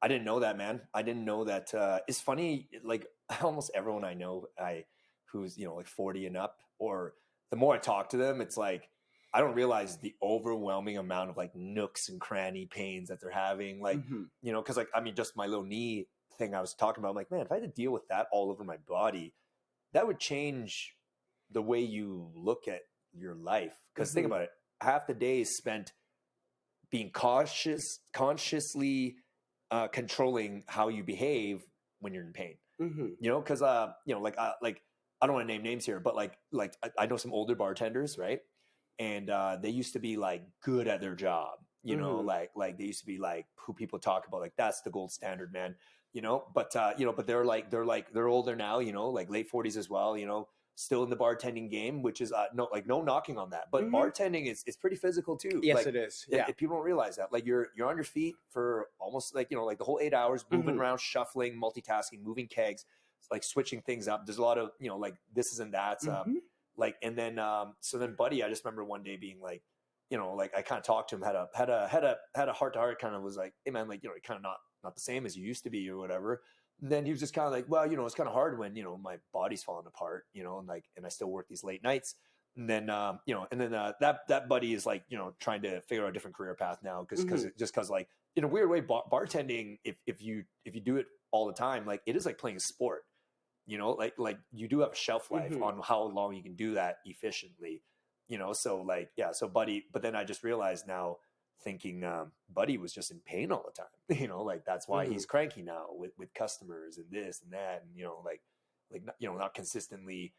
I didn't know that, man. I didn't know that. It's funny. Like almost everyone I know, who's like 40 and up, or the more I talk to them, it's like I don't realize the overwhelming amount of like nooks and cranny pains that they're having. Like, because like, I mean, just my little knee thing I was talking about, I'm like, man, if I had to deal with that all over my body, that would change the way you look at your life. Because think about it, half the day is spent being consciously controlling how you behave when you're in pain. Because like I don't want to name names here, but like I know some older bartenders, right? And they used to be like good at their job, like they used to be like who people talk about, like that's the gold standard, man, but but they're older now, like late 40s as well, still in the bartending game, which is no knocking on that, but bartending is pretty physical too. Yes, like, it is. Yeah. People don't realize that, like you're on your feet for almost like like the whole 8 hours, moving around, shuffling, multitasking, moving kegs, like switching things up. There's a lot of like this and that. Like, and then, so then Buddy, I just remember one day being like, like I kind of talked to him, had a heart to heart, kind of was like, hey man, like, you're kind of not the same as you used to be or whatever. And then he was just kind of like, well, it's kind of hard when, my body's falling apart, and like, and I still work these late nights. And then, that Buddy is like, trying to figure out a different career path now. Cause like in a weird way, bartending, if you do it all the time, like it is like playing a sport, you know, like you do have a shelf life on how long you can do that efficiently, you know? So like, yeah, so Buddy, but then I just realized now thinking, Buddy was just in pain all the time, you know, like that's why he's cranky now with customers and this and that. And, you know, like, you know, not consistently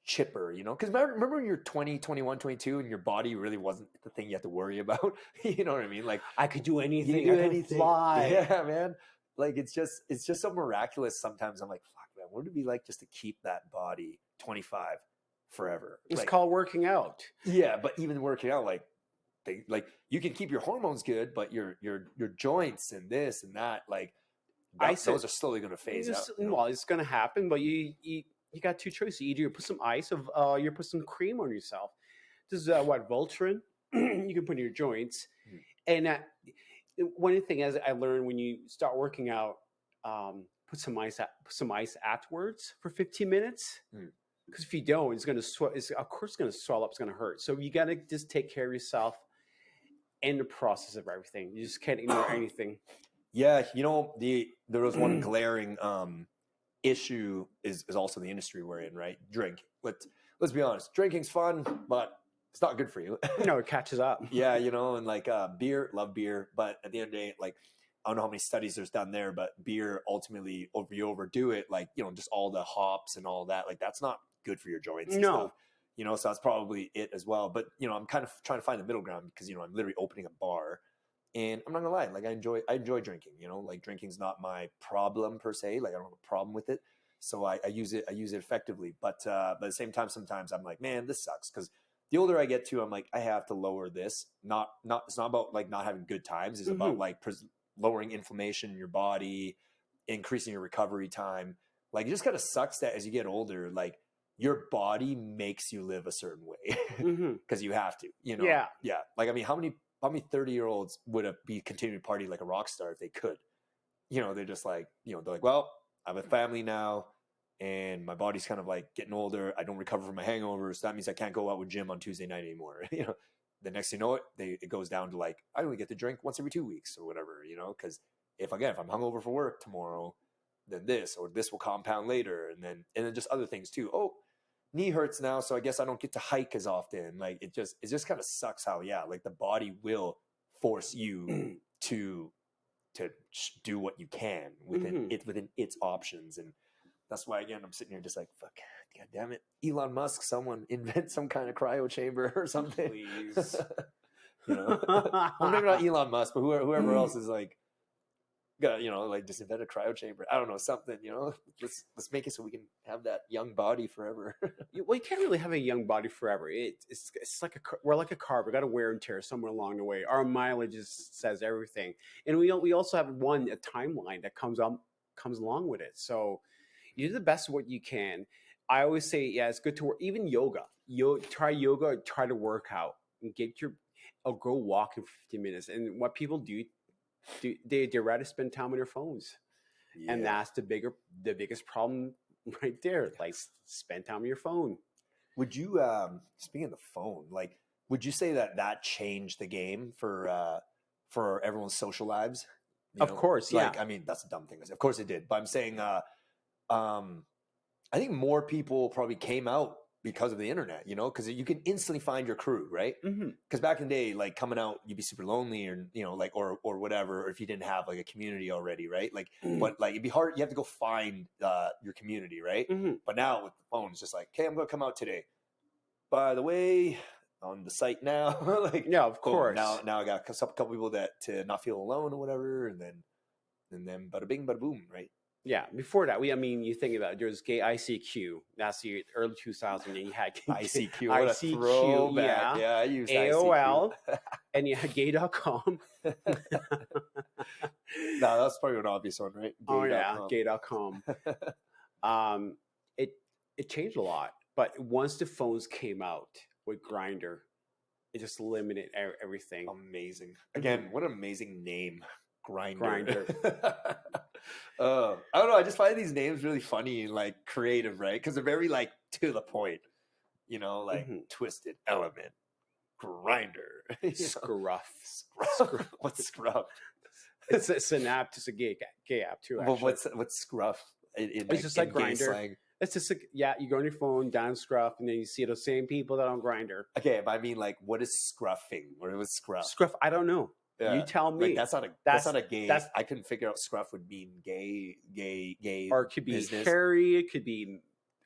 chipper, you know, because remember when you're 20, 21, 22 and your body really wasn't the thing you have to worry about. You know what I mean? Like I could do anything. You I do could anything. fly. Yeah, man. Like it's just so miraculous. Sometimes I'm like, fuck, man, what would it be like just to keep that body 25 forever? It's like, called working out. Yeah, but even working out, like you can keep your hormones good, but your joints and this and that, like those are slowly going to phase out. You know? Well, it's going to happen, but you got two choices. Either you put some ice, you put some cream on yourself. This is what Voltaren you can put in your joints, and one of the things I learned when you start working out, put some ice afterwards for 15 minutes. Because if you don't, it's going to swell. It's of course going to swell up. It's going to hurt. So you got to just take care of yourself and the process of everything. You just can't ignore anything. Yeah, you know, there was one glaring issue is also the industry we're in, right? Drink. Let's be honest. Drinking's fun, but it's not good for you. No, it catches up. Yeah, you know, and like beer, love beer, but at the end of the day, like I don't know how many studies there's done there, but beer ultimately, you overdo it, like, you know, just all the hops and all that, like that's not good for your joints and stuff. You know, so that's probably it as well. But, you know, I'm kind of trying to find the middle ground because, you know, I'm literally opening a bar. And I'm not gonna lie, like I enjoy drinking, you know, like drinking's not my problem per se. Like I don't have a problem with it. So I use it effectively. But at the same time, sometimes I'm like, man, this sucks. Because the older I get to, I'm like, I have to lower this. It's not about like not having good times. It's about like lowering inflammation in your body, increasing your recovery time. Like it just kind of sucks that as you get older, like your body makes you live a certain way because you have to, you know? Yeah. Like, I mean, how many 30-year-olds would be continuing to party like a rock star if they could? You know, they're just like, you know, they're like, well, I have a family now and my body's kind of like getting older. I don't recover from my hangovers. So that means I can't go out with Jim on Tuesday night anymore. You know, the next thing you know it goes down to like, I only get to drink once every 2 weeks or whatever, you know, because if I'm hungover for work tomorrow, then this will compound later. And then just other things too. Oh, knee hurts now, so I guess I don't get to hike as often. Like it just kind of sucks how, yeah, like the body will force you to do what you can within its options. And that's why, again, I'm sitting here just like, fuck, god damn it, Elon Musk, someone invent some kind of cryo chamber or something. Please. You know, well, maybe not Elon Musk, but whoever else is like, you know, like just invent a cryo chamber. I don't know, something, you know, let's make it so we can have that young body forever. Well, you can't really have a young body forever. It's like we're like a car. We got to wear and tear somewhere along the way. Our mileage says everything, and we also have a timeline that comes along with it. So you do the best of what you can. I always say, yeah, it's good to work. Even yoga. Try yoga. Try to work out and go walk in 15 minutes. And what people do they rather spend time on their phones, and that's the biggest problem right there. Like, spend time on your phone. Would you speaking of the phone, like, would you say that changed the game for everyone's social lives? Of course, yeah. Like, I mean, that's a dumb thing. Of course it did, but I'm saying I think more people probably came out because of the internet, you know, because you can instantly find your crew, right? Because back in the day, like coming out, you'd be super lonely, or, you know, like or whatever, or if you didn't have like a community already, right? Like, but like it'd be hard. You have to go find your community, right? But now with the phone, it's just like, okay, I'm going to come out today. By the way, on the site now, like, yeah, of course. Now I got a couple people that to not feel alone or whatever, and then bada bing, bada boom, right? Yeah, before that, you think about it, there was gay ICQ. That's the early 2000s, and you had ICQ. What a throwback. Yeah, I used AOL, ICQ. and you had gay.com. No, that's probably an obvious one, right? Gay.com. It changed a lot, but once the phones came out with Grindr, it just limited everything. Amazing. Again, what an amazing name. Grindr. I don't know. I just find these names really funny and like creative, right? Because they're very like to the point, you know, like Twisted Element, Grindr, Scruff. What's scruff? It's an app, just a gay app too. Actually. Well, what's scruff? It's just like Grindr. It's just like, you go on your phone, down Scruff, and then you see those same people that are on Grindr. Okay, but I mean, like, what is scruffing? What was scruff? Scruff, I don't know. You tell me. Like, that's not a gay. I couldn't figure out scruff would mean gay, or it could be business. hairy. It could be.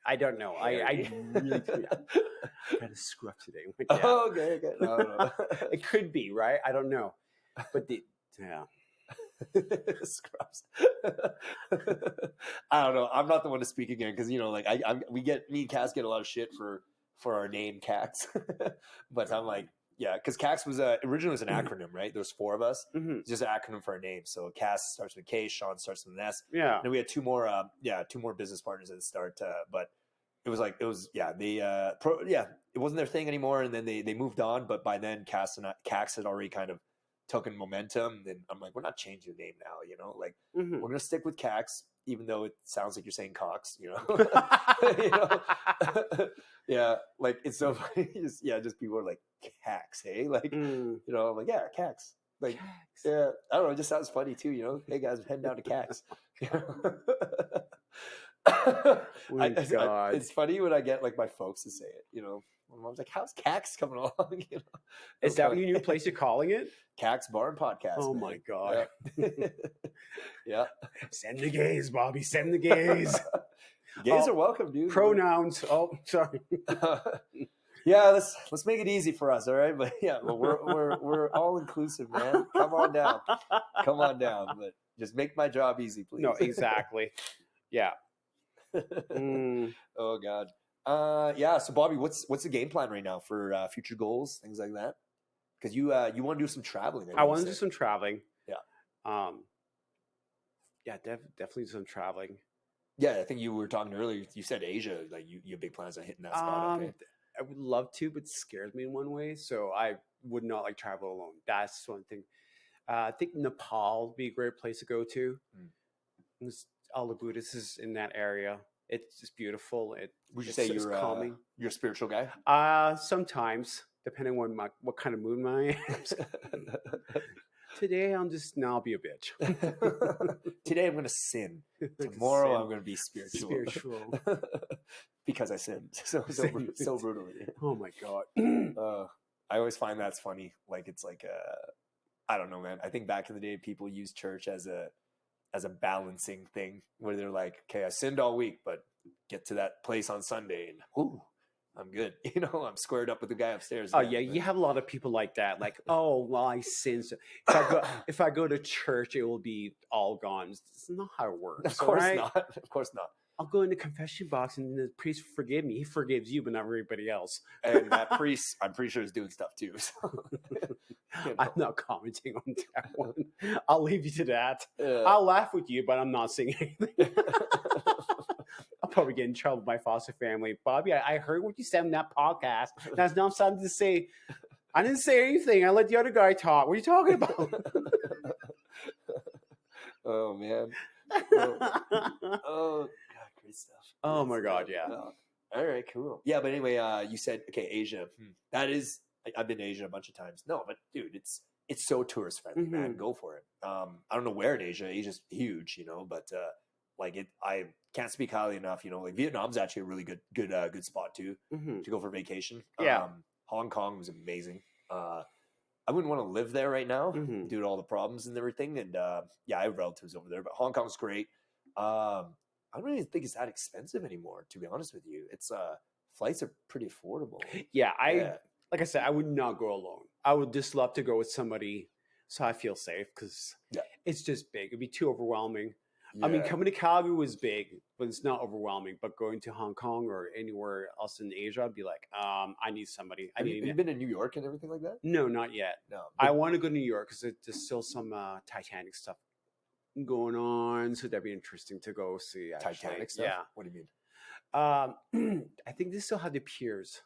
I don't know. I really got a scruff today. Like, Oh, okay. No. It could be, right? I don't know, but Scrubs. I don't know. I'm not the one to speak again because like me and Cass get a lot of shit for our name Kaks, but I'm like, yeah, because Kaks was originally was an acronym, right? There's 4 of us. It's just an acronym for our name. So Cass starts with K, Shawn starts with an S. Yeah. And then we had 2 more business partners at the start, but it was it wasn't their thing anymore, and then they moved on. But by then, Kaks had already kind of taken momentum, and I'm like, we're not changing the name now, like we're gonna stick with Kaks, even though it sounds like you're saying cocks, yeah, like it's so funny. Just people are like Kaks, hey, like I'm like, yeah, Kaks, like Kaks. Yeah, I don't know, it just sounds funny too, hey guys, I'm heading down to Kaks. It's funny when I get like my folks to say it, my mom's like, how's Kaks coming along? Is that your new place you're calling it? Kaks Bar and Podcast. Oh my God. Yeah. Send the gays, Bobby. Send the gays. Gays are welcome, dude. Pronouns. Oh, sorry. Yeah, let's make it easy for us, all right? But yeah, we're all inclusive, man. Come on down. But just make my job easy, please. No, exactly. Yeah. Oh God. So Bobby, what's the game plan right now for future goals, things like that? Because you want to do some traveling. I want to do some traveling. Yeah. Definitely some traveling. Yeah, I think you were talking earlier. You said Asia, like you have big plans on hitting that spot. Okay. I would love to, but it scares me in one way. So I would not like travel alone. That's one thing. I think Nepal would be a great place to go to. All the Buddhists is in that area. It's just beautiful. Would you say you're calming? You're a spiritual guy? Sometimes, depending on what kind of mood I am. Today I'll be a bitch. Today I'm going to sin. Tomorrow I'm going to be spiritual. Because I sinned so brutally. Oh my God. I always find that's funny. Like it's like I don't know, man. I think back in the day people used church as a balancing thing where they're like, okay, I sinned all week, but get to that place on Sunday and whoo, I'm good. I'm squared up with the guy upstairs. Oh yeah, you have a lot of people like that. Like, oh, well, I sinned. So if I go to church, it will be all gone. It's not how it works. Of course not. Of course not. I'll go in the confession box and the priest forgive me. He forgives you, but not everybody else. And that priest, I'm pretty sure, is doing stuff too. So. I'm not commenting on that one. I'll leave you to that. I'll laugh with you, but I'm not saying anything. I'll probably get in trouble with my foster family. Bobby, I heard what you said in that podcast. That's not something to say. I didn't say anything. I let the other guy talk. What are you talking about? Oh, man. Oh, God, great stuff. Oh, my God, yeah. All right, cool. Yeah, but anyway, you said, okay, Asia. That is, I've been to Asia a bunch of times. No, but dude, it's so tourist friendly, man. Go for it. I don't know where in Asia. Asia's huge, but I can't speak highly enough. Like Vietnam's actually a really good spot too to go for vacation. Yeah, Hong Kong was amazing. I wouldn't want to live there right now due to all the problems and everything. And I have relatives over there, but Hong Kong's great. I don't really think it's that expensive anymore, to be honest with you. It's flights are pretty affordable. Yeah, like I said, I would not go alone. I would just love to go with somebody so I feel safe because it's just big. It'd be too overwhelming. Yeah. I mean, coming to Calgary was big, but it's not overwhelming. But going to Hong Kong or anywhere else in Asia, I'd be like, I need somebody. Have you been to New York and everything like that? No, not yet. No, I want to go to New York because there's still some Titanic stuff going on, so that'd be interesting to go see. Actually. Titanic stuff? Yeah. What do you mean? I think they still have the piers.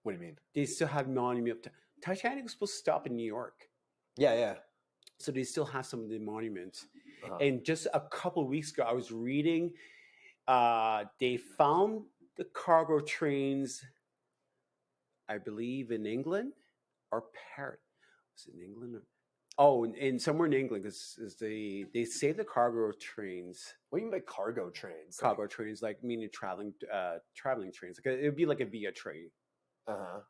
What do you mean? They still have monument. Titanic was supposed to stop in New York. Yeah. So they still have some of the monuments. And just a couple of weeks ago, I was reading, they found the cargo trains, I believe, in England or Paris. Was it in England? Oh, and somewhere in England is they save the cargo trains. What do you mean by cargo trains? Cargo trains, like meaning traveling trains. Like it would be like a via train. Uh-huh.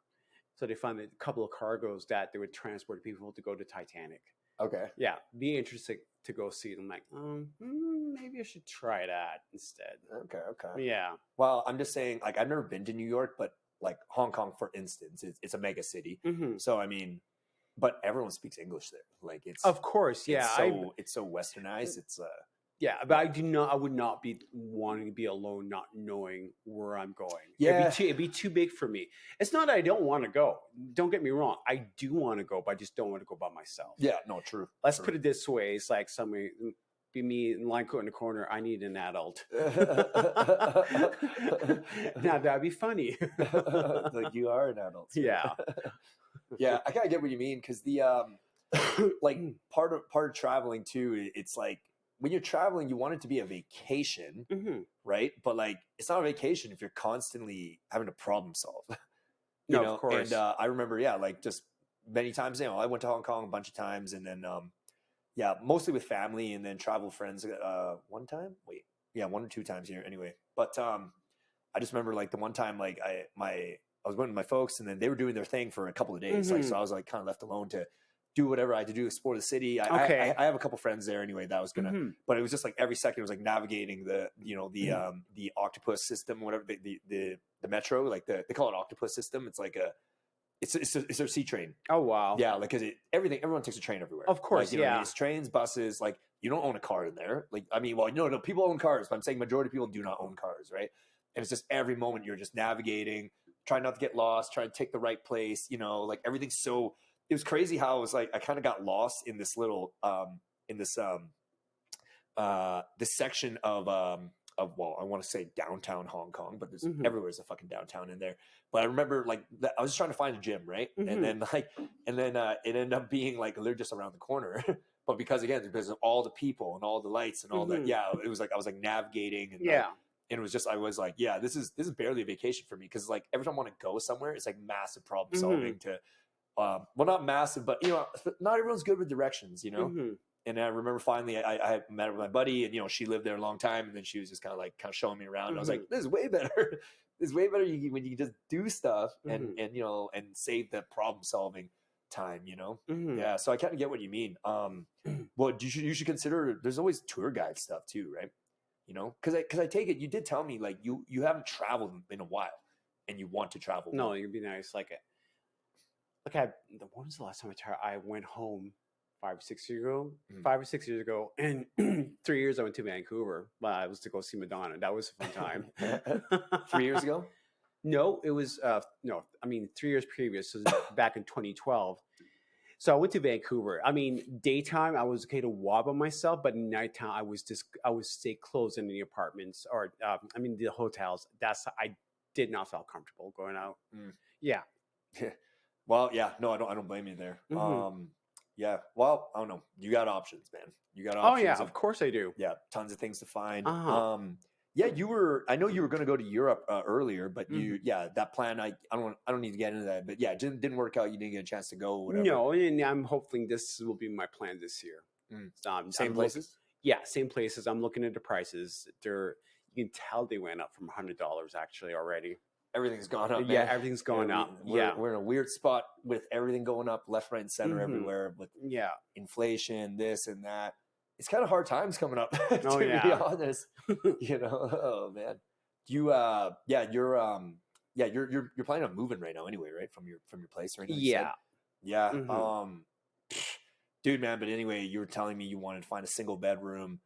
So they found a couple of cargoes that they would transport people to go to Titanic. Okay. Yeah, be interesting to go see it. I'm like, maybe I should try that instead. Okay. Yeah. Well, I'm just saying, like, I've never been to New York, but like Hong Kong, for instance, it's a mega city. Mm-hmm. So I mean, but everyone speaks English there. Like it's of course, yeah. It's so westernized. It's yeah, but I would not be wanting to be alone, not knowing where I'm going. Yeah, it'd be too big for me. It's not that I don't want to go. Don't get me wrong. I do want to go, but I just don't want to go by myself. Yeah, no, true. Let's put it this way: it's like somebody be me in line coat in the corner. I need an adult. Now that'd be funny. Like you are an adult. So. Yeah, yeah. I kind of get what you mean because the like part of traveling too. It's like. When you're traveling, you want it to be a vacation, right? But like, it's not a vacation if you're constantly having to problem solve. No, of course. And I remember, like just many times. I went to Hong Kong a bunch of times, and then mostly with family, and then travel friends. One time, 1 or 2 times here, anyway. But I just remember like the one time, like I was with my folks, and then they were doing their thing for a couple of days, like so I was like kind of left alone to do whatever I had to do, explore the city. I have a couple friends there anyway that I was gonna, but it was just like every second it was like navigating the octopus system, whatever the metro, like they call it octopus system. It's like it's a sea train. Oh wow, yeah, like because everyone takes a train everywhere. Of course, like, it's trains, buses. Like you don't own a car in there. Like I mean, well, no, people own cars, but I'm saying majority of people do not own cars, right? And it's just every moment you're just navigating, trying not to get lost, trying to take the right place. Like everything's so. It was crazy how it was like I kind of got lost in this little this section of well, I want to say downtown Hong Kong, but there's everywhere's a fucking downtown in there. But I remember like I was just trying to find a gym, right? And then it ended up being like they're just around the corner. But because of all the people and all the lights and all that, it was like I was like navigating and and it was just I was like, this is barely a vacation for me because like every time I want to go somewhere, it's like massive problem solving to. Well, not massive, but not everyone's good with directions, And I remember finally I met up with my buddy, and she lived there a long time, and then she was just kind of showing me around. And I was like, this is way better. This is way better when you just do stuff and and save the problem solving time, Yeah, so I kind of get what you mean. Well, you should consider. There's always tour guide stuff too, right? Because I take it you did tell me like you haven't traveled in a while, and you want to travel. No, it'd be nice. When was the last time I went home? 5 or 6 years ago. 5 or 6 years ago, and 3 years I went to Vancouver. But I was to go see Madonna. That was a fun time. 3 years ago? No, it was 3 years previous. So back in 2012. So I went to Vancouver. I mean, daytime I was okay to walk by myself, but nighttime I would stay closed in the apartments or the hotels. I did not feel comfortable going out. Yeah. Well, yeah, no, I don't blame you there. Yeah, well, I don't know. You got options, man. You got options. Oh yeah, of course I do. Yeah, tons of things to find. Yeah, I know you were going to go to Europe earlier, but that plan, I don't need to get into that, but yeah, it didn't work out. You didn't get a chance to go. Whatever. No, and I'm hoping this will be my plan this year. Same places. Same places. I'm looking at the prices. You can tell they went up from $100 actually already. Everything's gone up. Yeah, everything's going up. We're in a weird spot with everything going up left, right, and center everywhere with inflation, this and that. It's kind of hard times coming up. To be honest, Oh man, you're planning on moving right now anyway, right? From your place right now. Yeah. Dude, man. But anyway, you were telling me you wanted to find a single bedroom,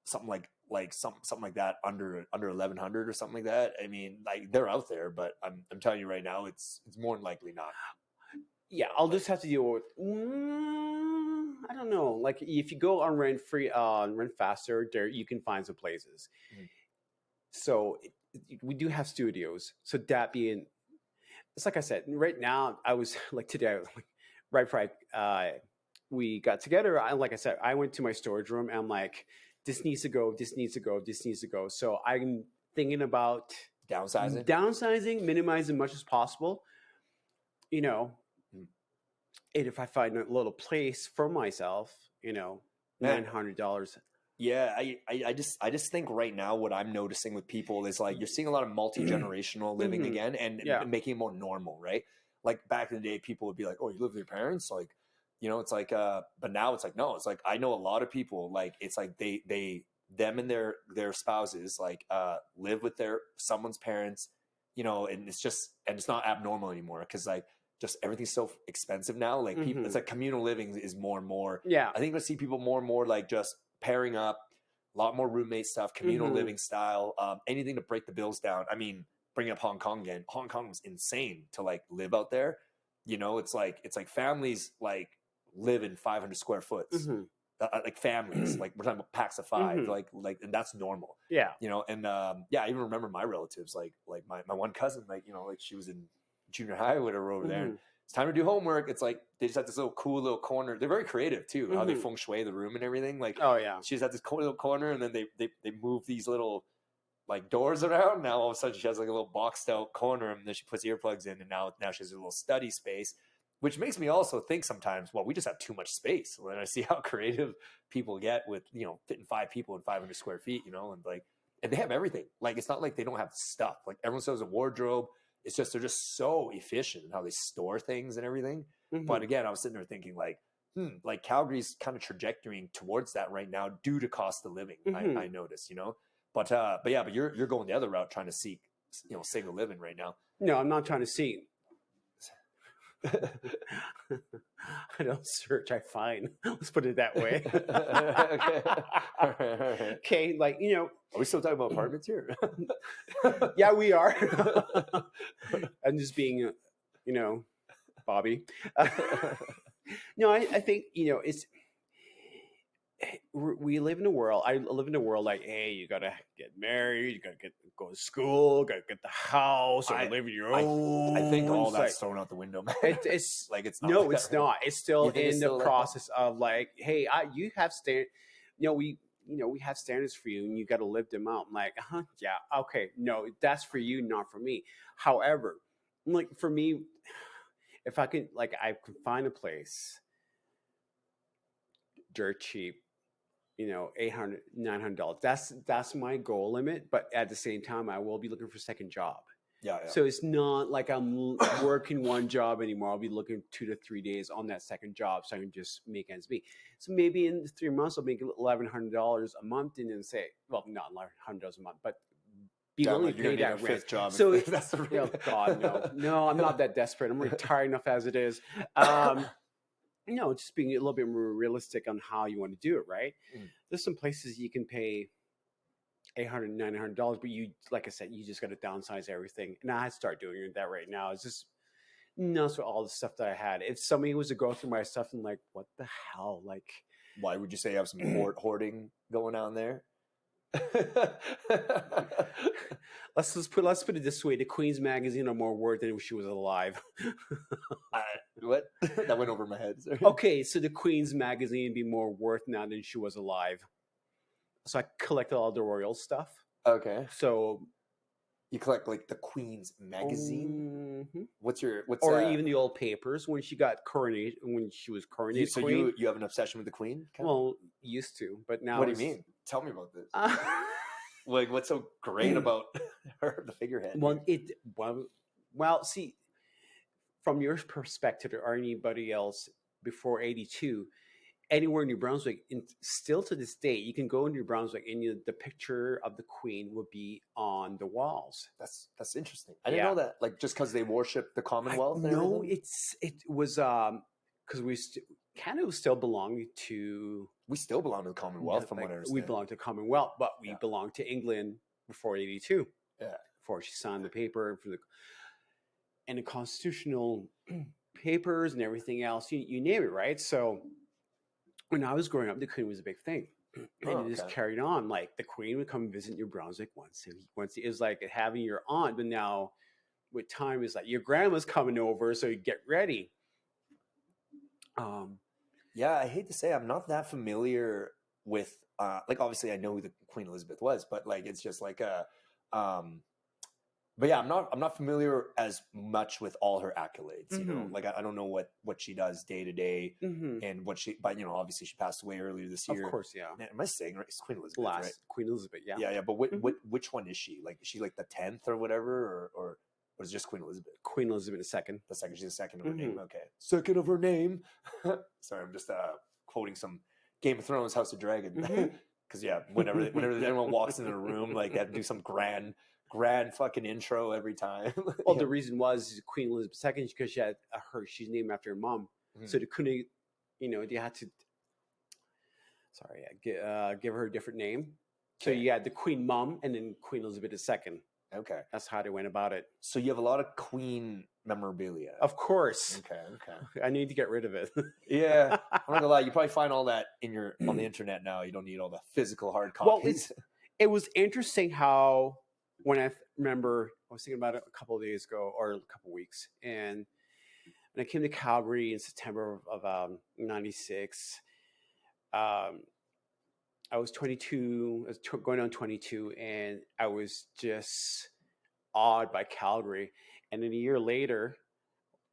something something like that under 1,100 or something like that. I mean, like they're out there, but I'm telling you right now, it's more than likely not. Yeah, I'll just have to deal with. I don't know. Like if you go on rent faster, there you can find some places. So we do have studios. So that being, it's like I said, right now I was like today, right before we got together. Like I said, I went to my storage room and I'm like, this needs to go. This needs to go. This needs to go. So I'm thinking about downsizing, minimizing as much as possible. And if I find a little place for myself, $900. Yeah, I just think right now what I'm noticing with people is like you're seeing a lot of multi-generational living Mhm. again and Yeah. making it more normal, right? Like back in the day, people would be like, "Oh, you live with your parents?" Like, it's like, but now it's like, no, it's like I know a lot of people like it's like them and their spouses like live with someone's parents, and it's not abnormal anymore because like just everything's so expensive now. Like people, it's Mhm. like communal living is more and more. Yeah. I think I see people more and more like just pairing up, a lot more roommate stuff, communal Mhm. living style, anything to break the bills down. I mean, bring up Hong Kong again. Hong Kong was insane to like live out there. It's like families like live in 500 square foots, Mhm. like families. Like we're talking about packs of 5, Mhm. and that's normal. Yeah. And yeah, I even remember my relatives, like my one cousin, like like she was in junior high or whatever over there. And Mhm. it's time to do homework. It's like they just have this little cool little corner. They're very creative too, how they Mhm. feng shui the room and everything. Like Oh yeah. she just had this cool little corner, and then they move these little like doors around. Now all of a sudden she has like a little boxed out corner, and then she puts earplugs in, and now she has a little study space, which makes me also think sometimes, well, we just have too much space. When I see how creative people get with fitting 5 people in 500 square feet, and like, and they have everything. Like it's not like they don't have stuff. Like everyone still has a wardrobe. It's just they're just so efficient in how they store things and everything. But Mhm. again, I was sitting there thinking like Calgary's kind of trajectorying towards that right now due to cost of living. Mhm. I notice, but yeah, but you're going the other route trying to seek single living right now. No, I'm not trying to see. I don't search, I find. Let's put it that way. Okay. All right. Okay, like Are we still talking about apartments here? yeah, we are. I'm just being, Bobby. No, I think it's we live in a world. I live in a world like, hey, you gotta get married, you gotta go to school, gotta get the house, or live in your own. I think all It's that's like, thrown out the window, man. it's like it's not no, like it's that, right? not. It's still You think it's in the still like that? process of like, hey, you have we have standards for you, and you got to live them out. I'm like, yeah, okay, no, that's for you, not for me. However, like for me, if I can find a place dirt cheap, $800, $900. That's my goal limit. But at the same time, I will be looking for a second job. Yeah. So it's not like I'm working one job anymore. I'll be looking 2 to 3 days on that second job so I can just make ends meet. So maybe in 3 months I'll make $1,100 a month, and then say, well, not $1,100 a month, but be willing to pay that rent. Job So if that's the oh God, no, I'm not that desperate. I'm retired enough as it is. Just being a little bit more realistic on how you want to do it, right? There's some places you can pay $800, $900, but you, like I said, you just got to downsize everything. And I start doing that right now. It's just nuts with all the stuff that I had. If somebody was to go through my stuff and like, what the hell? Like, why would you say you have some hoarding going on there? let's put it this way: the Queen's magazine are more worth than if she was alive. What? That went over my head. Sorry. Okay, so the Queen's magazine be more worth now than she was alive. So I collected all the royal stuff. Okay. So you collect like the Queen's magazine. Mm-hmm. What's even the old papers when she got coronated, when she was coronated. So Queen. you have an obsession with the Queen? Well, used to, but now. What do you mean? Tell me about this. Like, what's so great about her, the figurehead? Well, see, from your perspective or anybody else before '82, anywhere in New Brunswick, still to this day, you can go in New Brunswick and the picture of the Queen would be on the walls. That's interesting. I didn't know that. Like just because they worship the Commonwealth. No, it was because Canada still belonged to. We still belong to the Commonwealth, from what I understand. We belong to Commonwealth, but we belonged to England before '82. Yeah, before she signed the paper and the constitutional papers and everything else. You name it, right? So when I was growing up, the Queen was a big thing, and it just carried on. Like the Queen would come visit New Brunswick once. It was like having your aunt, but now with time, it's like your grandma's coming over, so you get ready. Yeah, I hate to say I'm not that familiar with like obviously I know who the Queen Elizabeth was, but like it's just like but yeah, I'm not familiar as much with all her accolades. You know, like I don't know what she does day to day and what she. But you know, obviously she passed away earlier this year. Of course, yeah. Man, am I saying right? It's Queen Elizabeth, right? Queen Elizabeth, yeah. Yeah. But which one is she? Like, is she like the 10th or whatever, or is it just Queen Elizabeth? Queen Elizabeth II. The second. She's the second of her name. Okay, second of her name. Sorry, I'm just quoting some Game of Thrones, House of Dragon. Because yeah, whenever anyone walks into a room, like they have to do some grand fucking intro every time. Well, the reason was Queen Elizabeth II because she had she's named after her mom, so they couldn't, you know, they had to. Sorry, give her a different name. So you had the Queen Mom and then Queen Elizabeth II. Okay, that's how they went about it. So you have a lot of Queen memorabilia. Of course. Okay. I need to get rid of it. Yeah, I'm not gonna lie. You probably find all that on the internet now. You don't need all the physical hard copies. Well, it was interesting how when I remember I was thinking about it a couple of days ago or a couple of weeks, and when I came to Calgary in September of '96. I was 22, I was going on 22, and I was just awed by Calgary. And then a year later,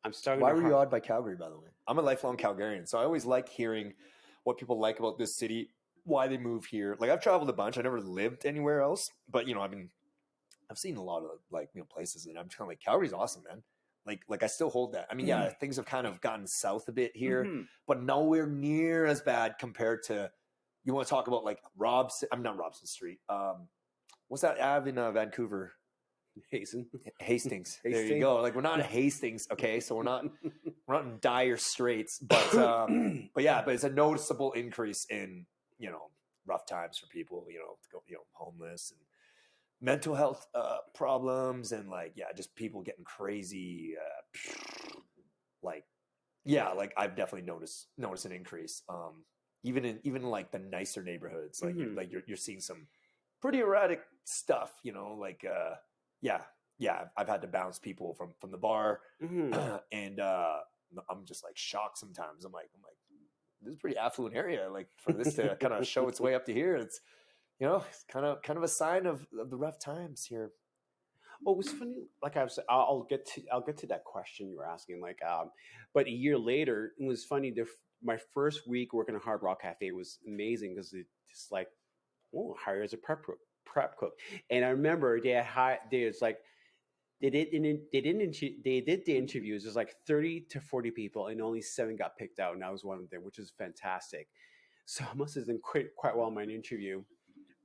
I'm starting. Why were you awed by Calgary, by the way? I'm a lifelong Calgarian, so I always like hearing what people like about this city, why they move here. Like, I've traveled a bunch. I never lived anywhere else, but you know, I've seen a lot of like, you know, places, and I'm kind of like, Calgary's awesome, man. Like I still hold that. I mean, yeah, things have kind of gotten south a bit here, but nowhere near as bad compared to. You want to talk about like not Robson Street. What's that Ave in Vancouver? Hastings. There you go. Like, we're not in Hastings, okay? So we're not in dire straits, but it's a noticeable increase in, you know, rough times for people, you know, homeless and mental health problems, and like, yeah, just people getting crazy. Like I've definitely noticed an increase. Even in like the nicer neighborhoods, like you're seeing some pretty erratic stuff, you know, like I've had to bounce people from the bar, and I'm just like shocked sometimes. I'm like this is a pretty affluent area, like for this to kind of show its way up to here. It's, you know, it's kind of a sign of the rough times here. Well, it was funny. Like I was, I'll get to that question you were asking. Like, but a year later, it was funny. My first week working at Hard Rock Cafe was amazing because it's just like, oh, hire as a prep cook. And I remember they did the interviews. There's like 30 to 40 people, and only 7 got picked out, and I was one of them, which is fantastic. So I must have done quite well in my interview.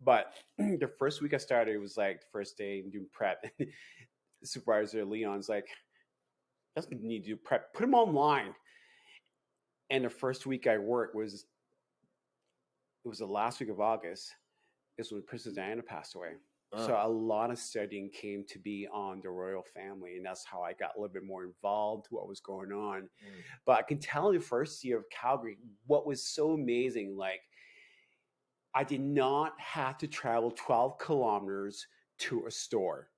But the first week I started, it was like the first day doing prep. The supervisor Leon's like, doesn't need to do prep. Put him online. And the first week I worked was the last week of August. Is when Princess Diana passed away. So a lot of studying came to be on the royal family, and that's how I got a little bit more involved to what was going on. But I can tell you, the first year of Calgary, what was so amazing, like, I did not have to travel 12 kilometers to a store.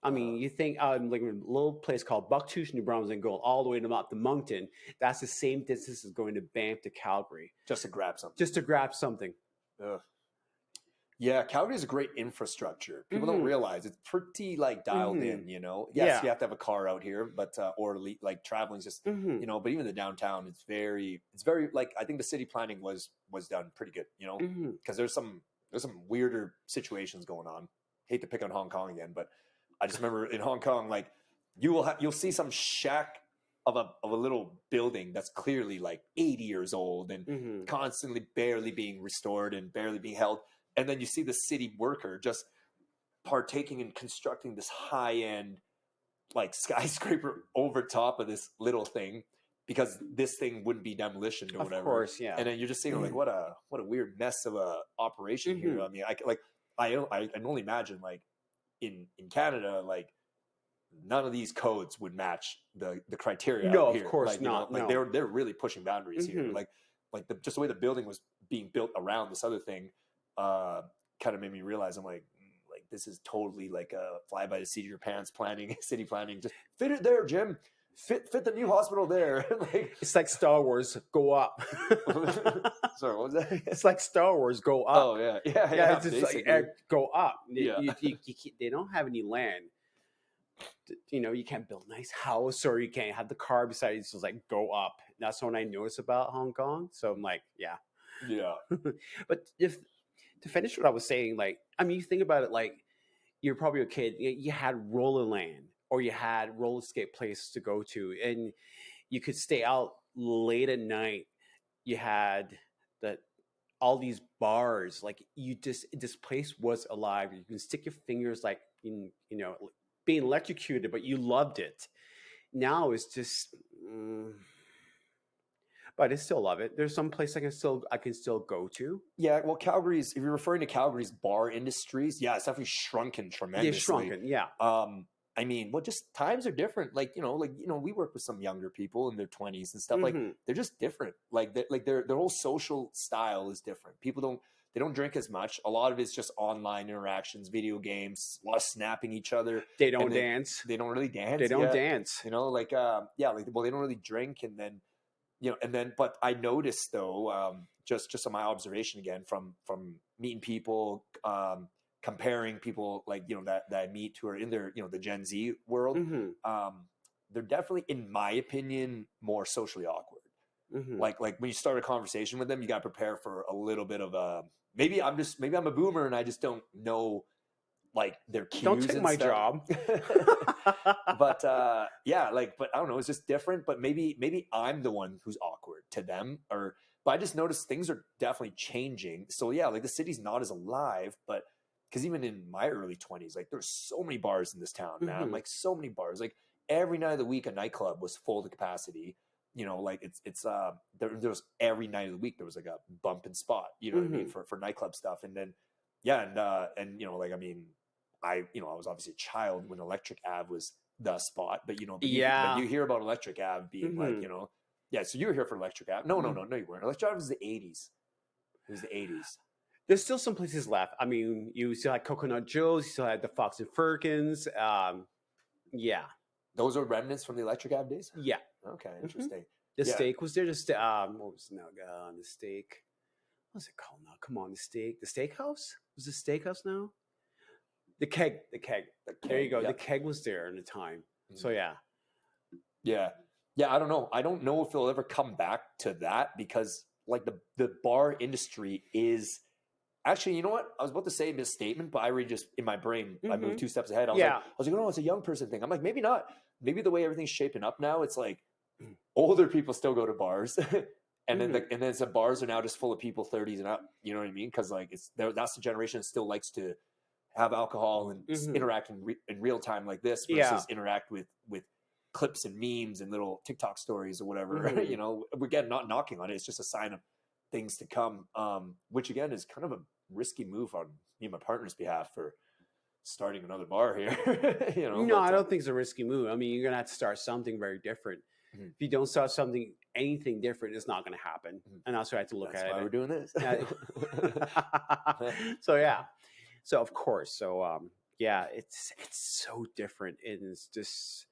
I mean, you think like a little place called Bucktooth, New Brunswick, and going all the way to the Moncton, that's the same distance as going to Banff to Calgary. Just to grab something. Ugh. Yeah, Calgary is a great infrastructure. People don't realize it's pretty like dialed in, you know. Yes, you have to have a car out here, but or like traveling is just, you know. But even the downtown, it's very like, I think the city planning was done pretty good, you know, because there's some weirder situations going on. Hate to pick on Hong Kong again, but I just remember in Hong Kong, like you'll see some shack of a little building that's clearly like 80 years old and constantly barely being restored and barely being held. And then you see the city worker just partaking in constructing this high-end like skyscraper over top of this little thing because this thing wouldn't be demolitioned or whatever. Of course, yeah. And then you're just seeing like what a weird mess of a operation here. I mean, I can only imagine like in Canada, like none of these codes would match the criteria. No, out here. Of course like, not. You know, like they're really pushing boundaries here. Like just the way the building was being built around this other thing. Kind of made me realize I'm like this is totally like a fly by the seat of your pants city planning. Just fit it there, Jim. Fit the new hospital there. Like, it's like Star Wars, go up. Sorry, what was that? It's like Star Wars, go up. Oh yeah. It's just like, go up. They don't have any land. you can't build a nice house or you can't have the car beside you. It's just like go up. That's what I noticed about Hong Kong. So I'm like, yeah. But if to finish what I was saying, like, I mean, you think about it, like, you're probably a kid, you had roller land or you had roller skate places to go to, and you could stay out late at night. You had all these bars, like this place was alive. You can stick your fingers like in, being electrocuted, but you loved it. Now it's just, but I still love it. There's some place I can still go to. Yeah, well, if you're referring to Calgary's bar industries, yeah, it's definitely shrunken tremendously. They're shrunken, yeah. I mean, well, just times are different. Like, we work with some younger people in their 20s and stuff. Like, they're just different. Like, their whole social style is different. People don't drink as much. A lot of it's just online interactions, video games, a lot of snapping each other. They don't dance. They don't really dance. They don't dance. They don't really drink, and then, but I noticed though, just on my observation again from meeting people, comparing people like, that I meet who are in their, the Gen Z world, they're definitely, in my opinion, more socially awkward. Like when you start a conversation with them, you got to prepare for a little bit of a, maybe I'm a boomer and I just don't know like their cues. Don't take my job. But but I don't know, it's just different. But maybe I'm the one who's awkward to them, but I just noticed things are definitely changing. So yeah, like the city's not as alive, but because even in my early 20s, like there's so many bars in this town, man. Like so many bars. Like every night of the week, a nightclub was full to capacity. Like there was every night of the week there was like a bump and spot. You know what I mean, for nightclub stuff. And then like I mean, I was obviously a child when Electric Ave was the spot, but you hear about Electric Ave being like, so you were here for Electric Ave. No, you weren't. Electric Ave was the 80s. It was the 80s. There's still some places left. I mean, you still had Coconut Joe's, you still had the Fox and Firkins. Yeah. Those are remnants from the Electric Ave days? Yeah. Okay, interesting. The steak was there. What was now the steak? What's it called now? Come on, the steak. The steakhouse? Was the steakhouse now? The keg. There you go. Yeah. The keg was there in the time. So yeah. Yeah. I don't know. I don't know if it'll ever come back to that, because like the bar industry is actually, you know what? I was about to say this statement, but I already just in my brain, I moved 2 steps ahead. I was like, no, it's a young person thing. I'm like, maybe not. Maybe the way everything's shaping up now, it's like older people still go to bars. And then some bars are now just full of people 30s and up. You know what I mean? Because like that's the generation that still likes to have alcohol and interact in real time like this versus interact with clips and memes and little TikTok stories or whatever. Again, not knocking on it. It's just a sign of things to come. Which again is kind of a risky move on me and my partner's behalf for starting another bar here. I don't think it's a risky move. I mean, you're gonna have to start something very different. If you don't start anything different, it's not going to happen. And that's what I have to look at. That's why we're doing this. So yeah. So of course. So it's so different. It's just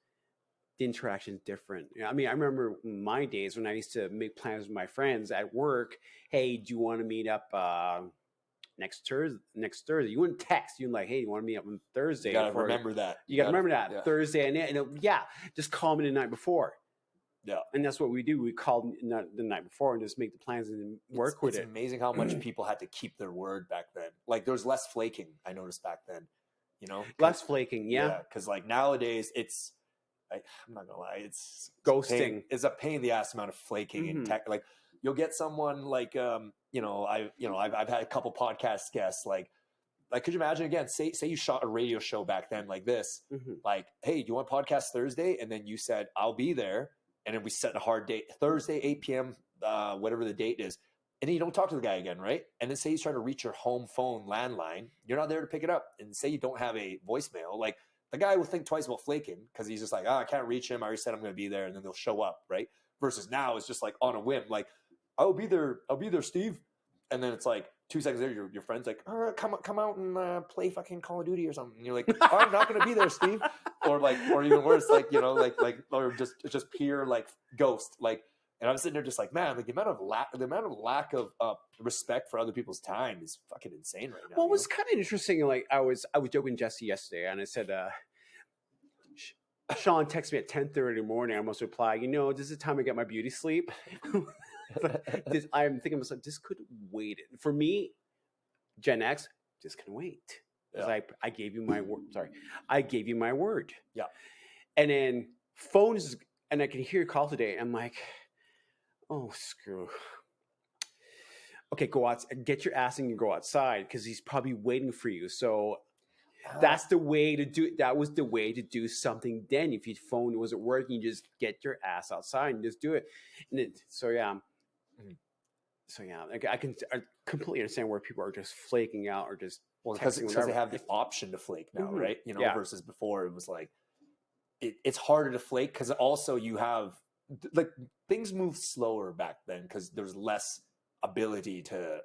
the interaction is different. I mean, I remember my days when I used to make plans with my friends at work. Hey, do you want to meet up next Thursday? You wouldn't text. You're like, hey, you want to meet up on Thursday? You gotta remember that. You gotta remember that Thursday, and just call me the night before. Yeah, and that's what we do. We call the night before and just make the plans and work with it. It's amazing how much people had to keep their word back then. Like there was less flaking. I noticed back then. Less flaking. Yeah, because like nowadays it's. I'm not gonna lie, it's ghosting. It's a pain in the ass amount of flaking and tech. Like you'll get someone like I've had a couple podcast guests like could you imagine again? Say you shot a radio show back then like this, like, hey, do you want podcast Thursday? And then you said I'll be there. And then we set a hard date, Thursday, 8 p.m., whatever the date is. And then you don't talk to the guy again, right? And then say he's trying to reach your home phone landline. You're not there to pick it up. And say you don't have a voicemail. Like, the guy will think twice about flaking because he's just like, I can't reach him. I already said I'm going to be there. And then they'll show up, right? Versus now it's just like on a whim. Like, I'll be there, Steve. And then it's like 2 seconds later, your friend's like, all right, come out and play fucking Call of Duty or something. And you're like, I'm not going to be there, Steve. Or even worse, or just pure like ghost. Like, and I'm sitting there just like, man, like the amount of lack of respect for other people's time is fucking insane right now. Well, it was kind of interesting. Like I was joking with Jesse yesterday, and I said, Shawn texts me at 10:30 in the morning. I must reply, this is the time I get my beauty sleep. I'm thinking to myself, this could wait. For me, Gen X, just can wait. Because I gave you my word. Sorry. I gave you my word. Yeah. And then phones, and I can hear your call today. I'm like, oh, screw. Okay, go out, get your ass and go outside because he's probably waiting for you. So that's the way to do it. That was the way to do something then. If your phone wasn't working, you just get your ass outside and just do it. I completely understand where people are just flaking out or just because they have the option to flake now, right? Versus before it was like it's harder to flake because also you have like things move slower back then because there's less ability to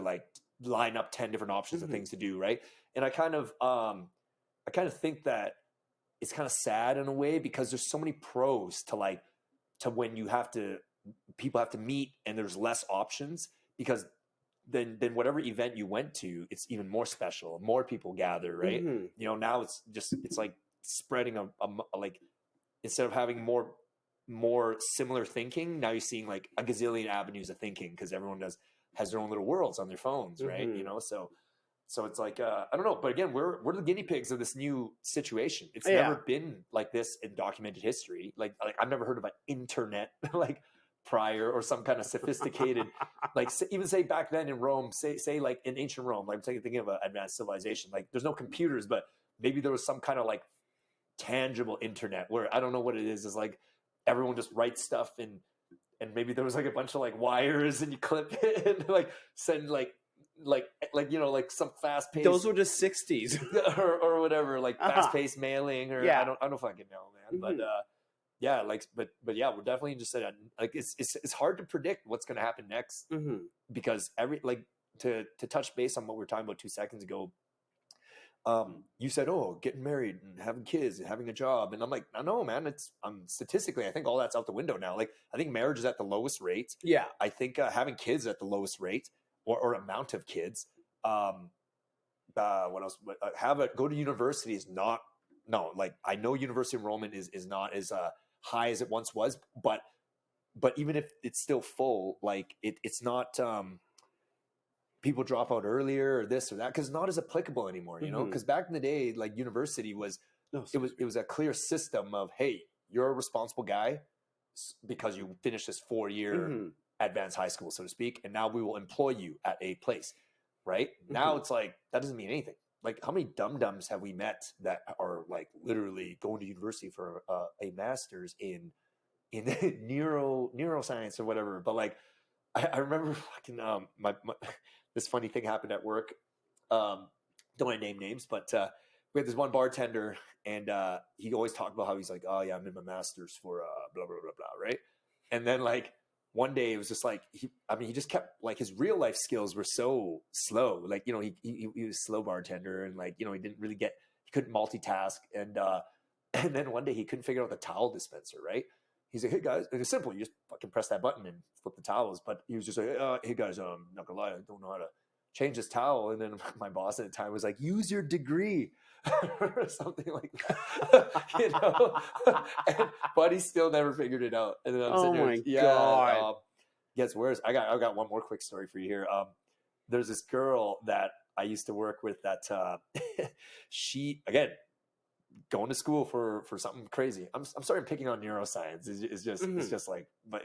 like line up 10 different options of things to do, right? And I kind of think that it's kind of sad in a way because there's so many pros to when people have to meet and there's less options because then whatever event you went to, it's even more special. More people gather, right? Now it's like spreading a like instead of having more similar thinking, now you're seeing like a gazillion avenues of thinking because everyone has their own little worlds on their phones, right? So it's like I don't know, but again, we're the guinea pigs of this new situation. It's never been like this in documented history. Like I've never heard of an internet like prior or some kind of sophisticated like even say back then in Rome, say like in ancient Rome, like I'm thinking of an advanced civilization. Like there's no computers, but maybe there was some kind of like tangible internet where I don't know what it is. Is like everyone just writes stuff and maybe there was like a bunch of like wires and you clip it and like send like some fast paced. Those were the 60s or whatever, like fast paced mailing or I don't fucking know, man. But but yeah, we're definitely just saying like it's hard to predict what's going to happen next because to touch base on what we were talking about 2 seconds ago. You said, oh, getting married and having kids and having a job. And I'm like, I know, man, statistically, I think all that's out the window now. Like, I think marriage is at the lowest rate. Yeah. I think having kids at the lowest rate or amount of kids. What else? Go to university is not, no, like I know university enrollment is not as high as it once was, but even if it's still full, like it's not, people drop out earlier or this or that because it's not as applicable anymore, because back in the day, like university was it was a clear system of, hey, you're a responsible guy because you finished this 4-year advanced high school, so to speak, and now we will employ you at a place, right? Now it's like that doesn't mean anything. Like how many dum-dums have we met that are like literally going to university for a master's in neuroscience or whatever? But like I remember fucking my this funny thing happened at work. Don't want to name names, but we had this one bartender, and he always talked about how he's like, oh yeah, I'm in my master's for blah blah blah blah, right? And then like one day it was just like he just kept like his real life skills were so slow. Like he was a slow bartender, and like he couldn't multitask, and then one day he couldn't figure out the towel dispenser, right? He's like, hey guys, it's simple. You just fucking press that button and flip the towels. But he was just like, hey guys, not gonna lie, I don't know how to change this towel. And then my boss at the time was like, use your degree or something like that. But he still never figured it out. And then I'm sitting there, God. Gets worse. I got one more quick story for you here. There's this girl that I used to work with that she, again, going to school for something crazy. I'm sorry, I'm picking on neuroscience. It's just like, but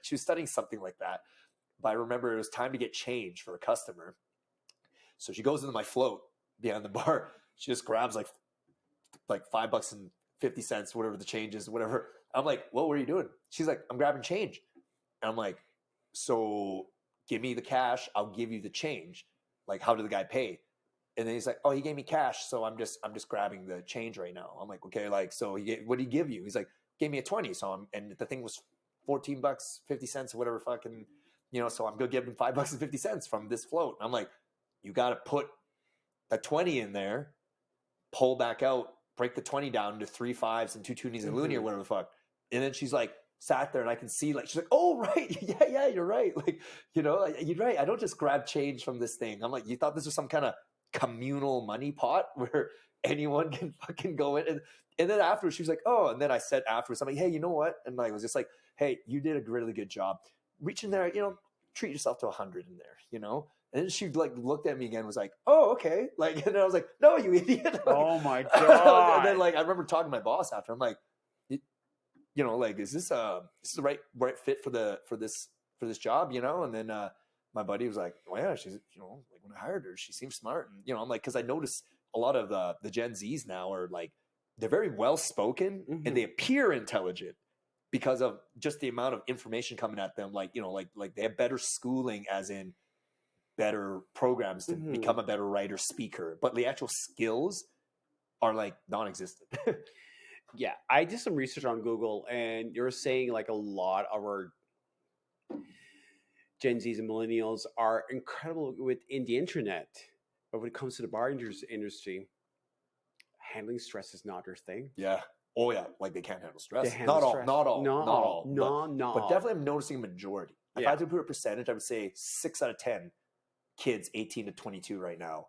she was studying something like that. But I remember it was time to get change for a customer. So she goes into my float behind the bar. She just grabs like $5.50, whatever the change is, whatever. I'm like, well, what are you doing? She's like, I'm grabbing change. And I'm like, so give me the cash. I'll give you the change. Like, how did the guy pay? And then he's like, oh, he gave me cash, so I'm just grabbing the change right now. I'm like, okay, like, so what did he give you? He's like, gave me a 20. So and the thing was $14.50 or whatever fucking, so I'm gonna give him $5.50 from this float. And I'm like, you got to put a 20 in there, pull back out, break the 20 down to 3 5s and 2 toonies and loony or whatever the fuck. And then she's like, sat there and I can see like, she's like, oh, right. Yeah, you're right. Like, you're right. I don't just grab change from this thing. I'm like, you thought this was some kind of communal money pot where anyone can fucking go in. And then afterwards, she was like, oh, and then I said afterwards, I'm like, hey, you know what? And I was just like, hey, you did a really good job. Reach in there, treat yourself to 100 in there, And then she like looked at me again, and was like, oh, okay. Like, and then I was like, no, you idiot. Like, oh my God. And then like, I remember talking to my boss after, I'm like, like, is this the right fit for this job, And then my buddy was like, well, yeah, she's, like when I hired her, she seems smart. And, I'm like, cause I noticed a lot of the Gen Zs now are like, they're very well spoken and they appear intelligent because of just the amount of information coming at them. Like, like they have better schooling, as in better programs to become a better writer, speaker, but the actual skills are like non-existent. Yeah, I did some research on Google, and you're saying like a lot of our Gen Zs and millennials are incredible within the internet, but when it comes to the bar industry, handling stress is not their thing. Yeah. Oh yeah, like they can't handle stress. Not all. But definitely, I'm noticing a majority. If I had to put a percentage, I would say 6 out of 10 kids 18 to 22 right now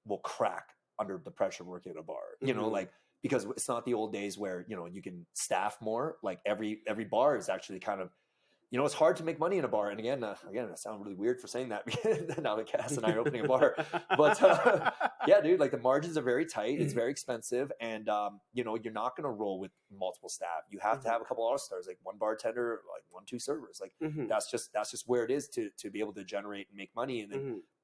will crack under the pressure of working at a bar. Like, because it's not the old days where you can staff more. Like every bar is actually kind of, it's hard to make money in a bar. And again, I sound really weird for saying that because now that Cass and I are opening a bar. But yeah, dude, like the margins are very tight. It's very expensive. And, you're not going to roll with multiple staff. You have to have a couple all-stars, like one bartender, like 1-2 servers. Like that's just where it is to be able to generate and make money. And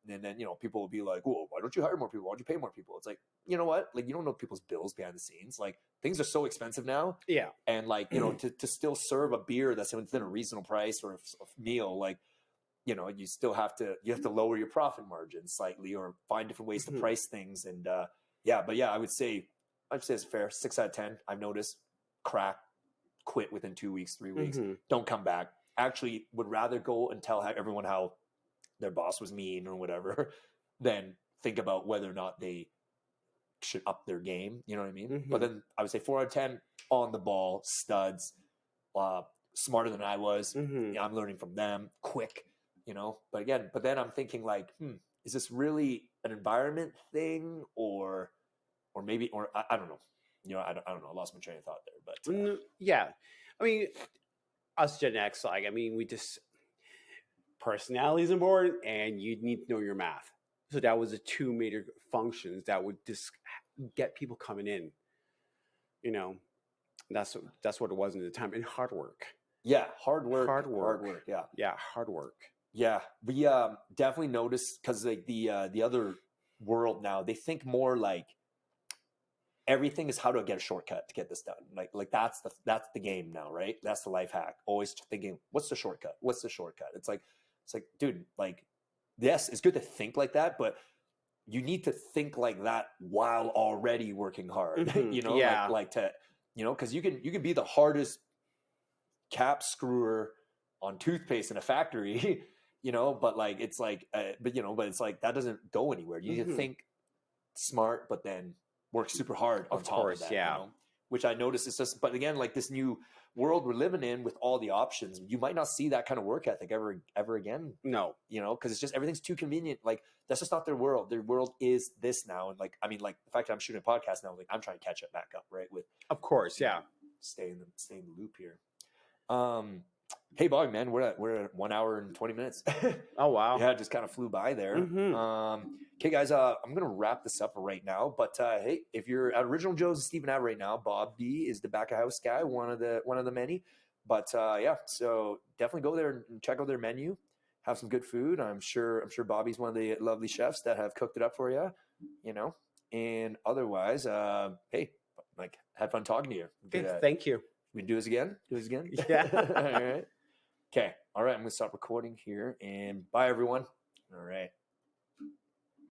then, people will be like, "Whoa, why don't you hire more people? Why don't you pay more people?" It's like, you know what? Like, you don't know people's bills behind the scenes. Like, things are so expensive now. Yeah. And like, to still serve a beer that's within a reasonable price or a meal, like, you still have to lower your profit margin slightly or find different ways to price things. And but yeah, I would say it's fair. 6 out of 10, I've noticed quit within 2 weeks, 3 weeks, don't come back. Actually would rather go and tell everyone how their boss was mean or whatever, than think about whether or not they should up their game. You know what I mean? But then I would say 4 out of 10 on the ball, studs, smarter than I was. I'm learning from them, quick, but then I'm thinking like, is this really an environment thing or maybe, or I don't know. I don't know. I lost my train of thought there, but yeah. I mean, us Gen X, like, I mean, we just, personality is important and you need to know your math. So that was the 2 major functions that would just get people coming in. That's what it was at the time. And hard work. Yeah, hard work. Yeah. Yeah, hard work. Yeah, we definitely noticed because like the other world now, they think more like everything is how to get a shortcut to get this done. Like that's the game now, right? That's the life hack. Always thinking, what's the shortcut? What's the shortcut? It's like, dude, like, yes, it's good to think like that, but you need to think like that while already working hard. Yeah. like to, because you can be the hardest cap screwer on toothpaste in a factory, but like it's like, but it's like that doesn't go anywhere. You need to think smart, but then work super hard on top of that. Yeah. Which I noticed is just, but again, like this new world we're living in with all the options, you might not see that kind of work ethic ever again. No, because it's just everything's too convenient. Like that's just not their world. Their world is this now, and like I mean, like the fact that I'm shooting a podcast now, like I'm trying to catch it back up, right? With of course, yeah. Stay in the loop here. Hey Bobby, man, we're at 1 hour and 20 minutes. Oh wow, yeah, it just kind of flew by there. Okay, guys, I'm gonna wrap this up right now. But hey, if you're at Original Joe's and Stephen Ave right now, Bob B is the back of house guy, one of the many. But yeah, so definitely go there and check out their menu. Have some good food. I'm sure Bobby's one of the lovely chefs that have cooked it up for you. And otherwise, hey, like had fun talking to you. Okay, thank you. We do this again. Yeah. All right. Okay. All right. I'm gonna stop recording here and bye everyone. All right.